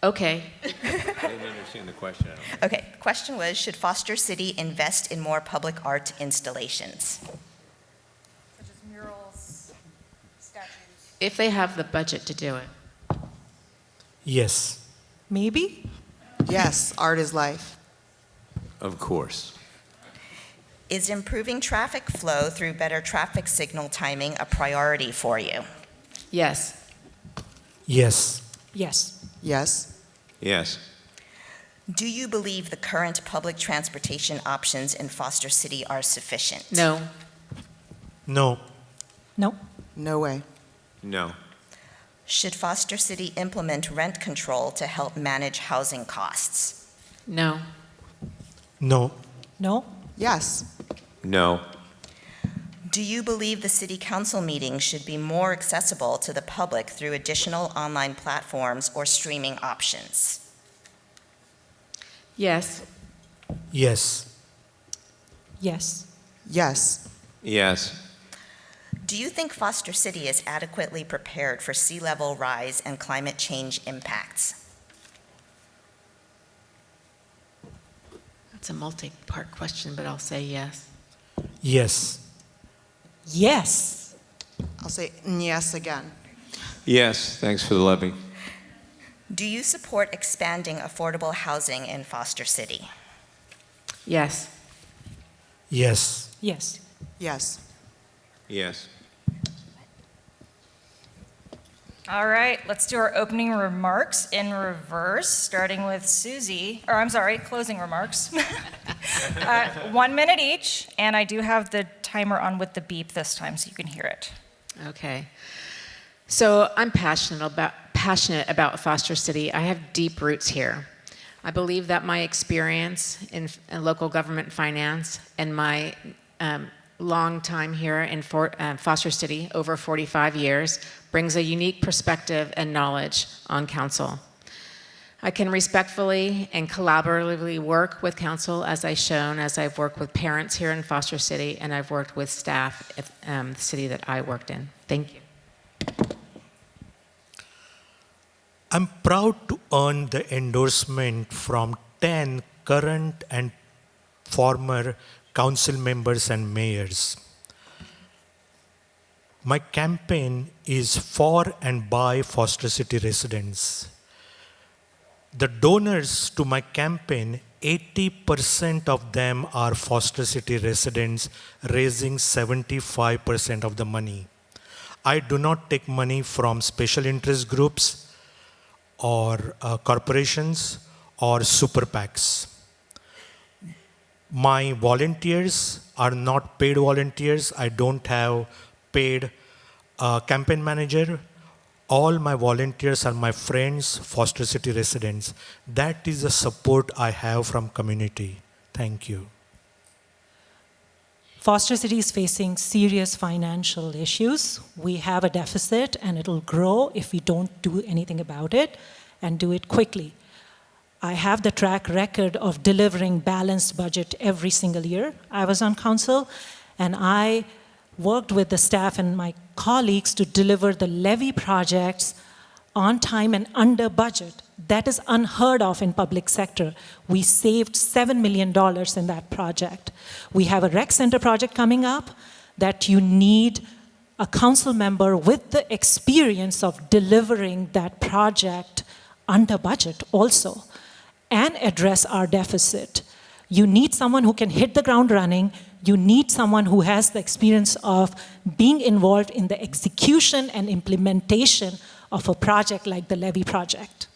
Speaker 8: Okay.
Speaker 4: I didn't understand the question. I don't
Speaker 9: Okay, question was, should Foster City invest in more public art installations?
Speaker 1: Such as murals, statues.
Speaker 8: If they have the budget to do it.
Speaker 7: Yes.
Speaker 6: Maybe.
Speaker 5: Yes. Art is life.
Speaker 4: Of course.
Speaker 9: Is improving traffic flow through better traffic signal timing a priority for you?
Speaker 8: Yes.
Speaker 7: Yes.
Speaker 6: Yes.
Speaker 5: Yes.
Speaker 4: Yes.
Speaker 9: Do you believe the current public transportation options in Foster City are sufficient?
Speaker 8: No.
Speaker 7: No.
Speaker 6: No.
Speaker 5: No way.
Speaker 4: No.
Speaker 9: Should Foster City implement rent control to help manage housing costs?
Speaker 8: No.
Speaker 7: No.
Speaker 6: No.
Speaker 5: Yes.
Speaker 4: No.
Speaker 9: Do you believe the city council meetings should be more accessible to the public through additional online platforms or streaming options?
Speaker 8: Yes.
Speaker 7: Yes.
Speaker 6: Yes.
Speaker 5: Yes.
Speaker 4: Yes.
Speaker 9: Do you think Foster City is adequately prepared for sea level rise and climate change impacts?
Speaker 8: That's a multi-part question, but I'll say yes.
Speaker 7: Yes.
Speaker 6: Yes.
Speaker 5: I'll say yes again.
Speaker 4: Yes. Thanks for the levy.
Speaker 9: Do you support expanding affordable housing in Foster City?
Speaker 8: Yes.
Speaker 7: Yes.
Speaker 6: Yes.
Speaker 5: Yes.
Speaker 4: Yes.
Speaker 1: All right, let's do our opening remarks in reverse, starting with Susie, closing remarks. 1 minute each, and I do have the timer on with the beep this time so you can hear it.
Speaker 8: Okay. So I'm passionate about Foster City. I have deep roots here. I believe that my experience in local government finance and my long time here in Foster City, over 45 years, brings a unique perspective and knowledge on council. I can respectfully and collaboratively work with council as I've worked with parents here in Foster City, and I've worked with staff at the city that I worked in. Thank you.
Speaker 7: I'm proud to earn the endorsement from 10 current and former council members and mayors. My campaign is for and by Foster City residents. The donors to my campaign, 80% of them are Foster City residents, raising 75% of the money. I do not take money from special interest groups or corporations or super PACs. My volunteers are not paid volunteers. I don't have paid campaign manager. All my volunteers are my friends, Foster City residents. That is the support I have from community. Thank you.
Speaker 6: Foster City is facing serious financial issues. We have a deficit, and it'll grow if we don't do anything about it and do it quickly. I have the track record of delivering balanced budget every single year I was on council, and I worked with the staff and my colleagues to deliver the levy projects on time and under budget. That is unheard of in public sector. We saved $7 million in that project. We have a rec center project coming up that you need a council member with the experience of delivering that project under budget also and address our deficit. You need someone who can hit the ground running. You need someone who has the experience of being involved in the execution and implementation of a project like the levy project.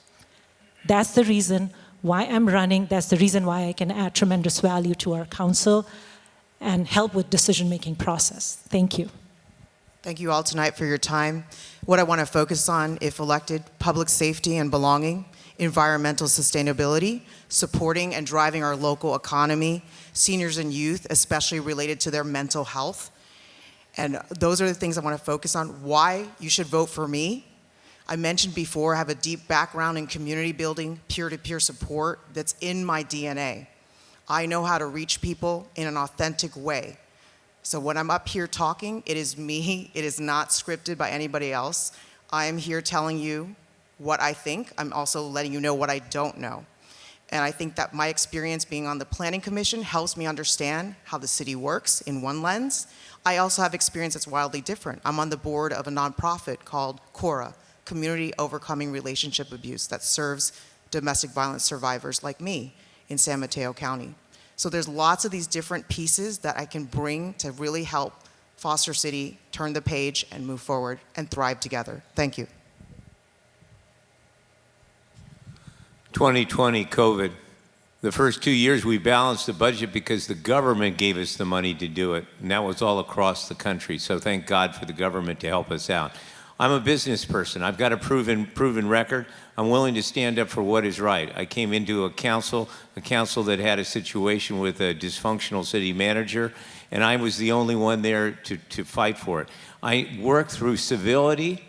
Speaker 6: That's the reason why I'm running. That's the reason why I can add tremendous value to our council and help with decision-making process. Thank you.
Speaker 5: Thank you all tonight for your time. What I want to focus on, if elected, public safety and belonging, environmental sustainability, supporting and driving our local economy, seniors and youth, especially related to their mental health. And those are the things I want to focus on. Why you should vote for me. I mentioned before, I have a deep background in community building, peer-to-peer support that's in my DNA. I know how to reach people in an authentic way. So when I'm up here talking, it is me. It is not scripted by anybody else. I am here telling you what I think. I'm also letting you know what I don't know. And I think that my experience being on the Planning Commission helps me understand how the city works in one lens. I also have experience that's wildly different. I'm on the board of a nonprofit called CORA, Community Overcoming Relationship Abuse, that serves domestic violence survivors like me in San Mateo County. So there's lots of these different pieces that I can bring to really help Foster City turn the page and move forward and thrive together. Thank you.
Speaker 4: 2020 COVID. The first 2 years we balanced the budget because the government gave us the money to do it, and that was all across the country. So thank God for the government to help us out. I'm a business person. I've got a proven record. I'm willing to stand up for what is right. I came into a council that had a situation with a dysfunctional city manager, and I was the only one there to fight for it. I work through civility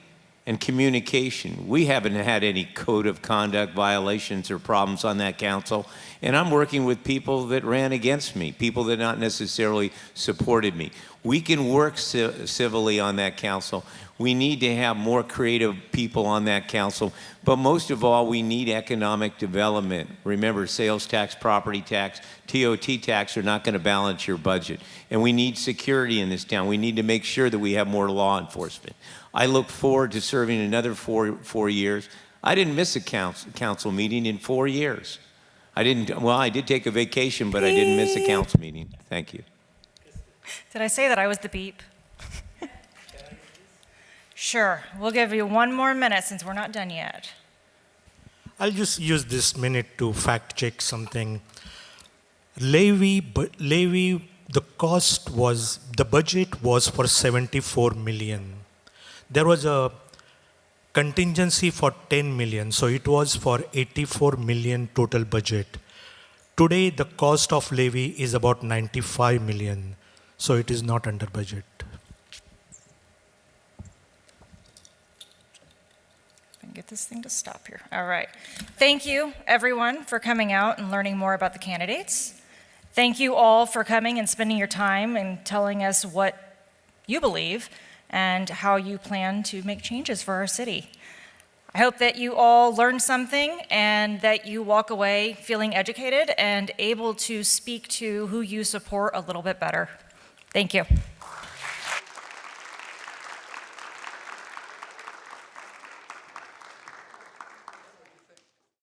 Speaker 4: and communication. We haven't had any code of conduct violations or problems on that council, and I'm working with people that ran against me, people that not necessarily supported me. We can work civilly on that council. We need to have more creative people on that council, but most of all, we need economic development. Remember, sales tax, property tax, TOT tax are not going to balance your budget. And we need security in this town. We need to make sure that we have more law enforcement. I look forward to serving another four years. I didn't miss a council meeting in 4 years. I did take a vacation, but I didn't miss a council meeting. Thank you.
Speaker 1: Did I say that I was the beep? Sure, we'll give you 1 more minute since we're not done yet.
Speaker 7: I'll just use this minute to fact check something. Levy, the budget was for 74 million. There was a contingency for 10 million, so it was for 84 million total budget. Today, the cost of levy is about 95 million, so it is not under budget.
Speaker 1: Get this thing to stop here. All right. Thank you, everyone, for coming out and learning more about the candidates. Thank you all for coming and spending your time and telling us what you believe and how you plan to make changes for our city. I hope that you all learned something and that you walk away feeling educated and able to speak to who you support a little bit better. Thank you.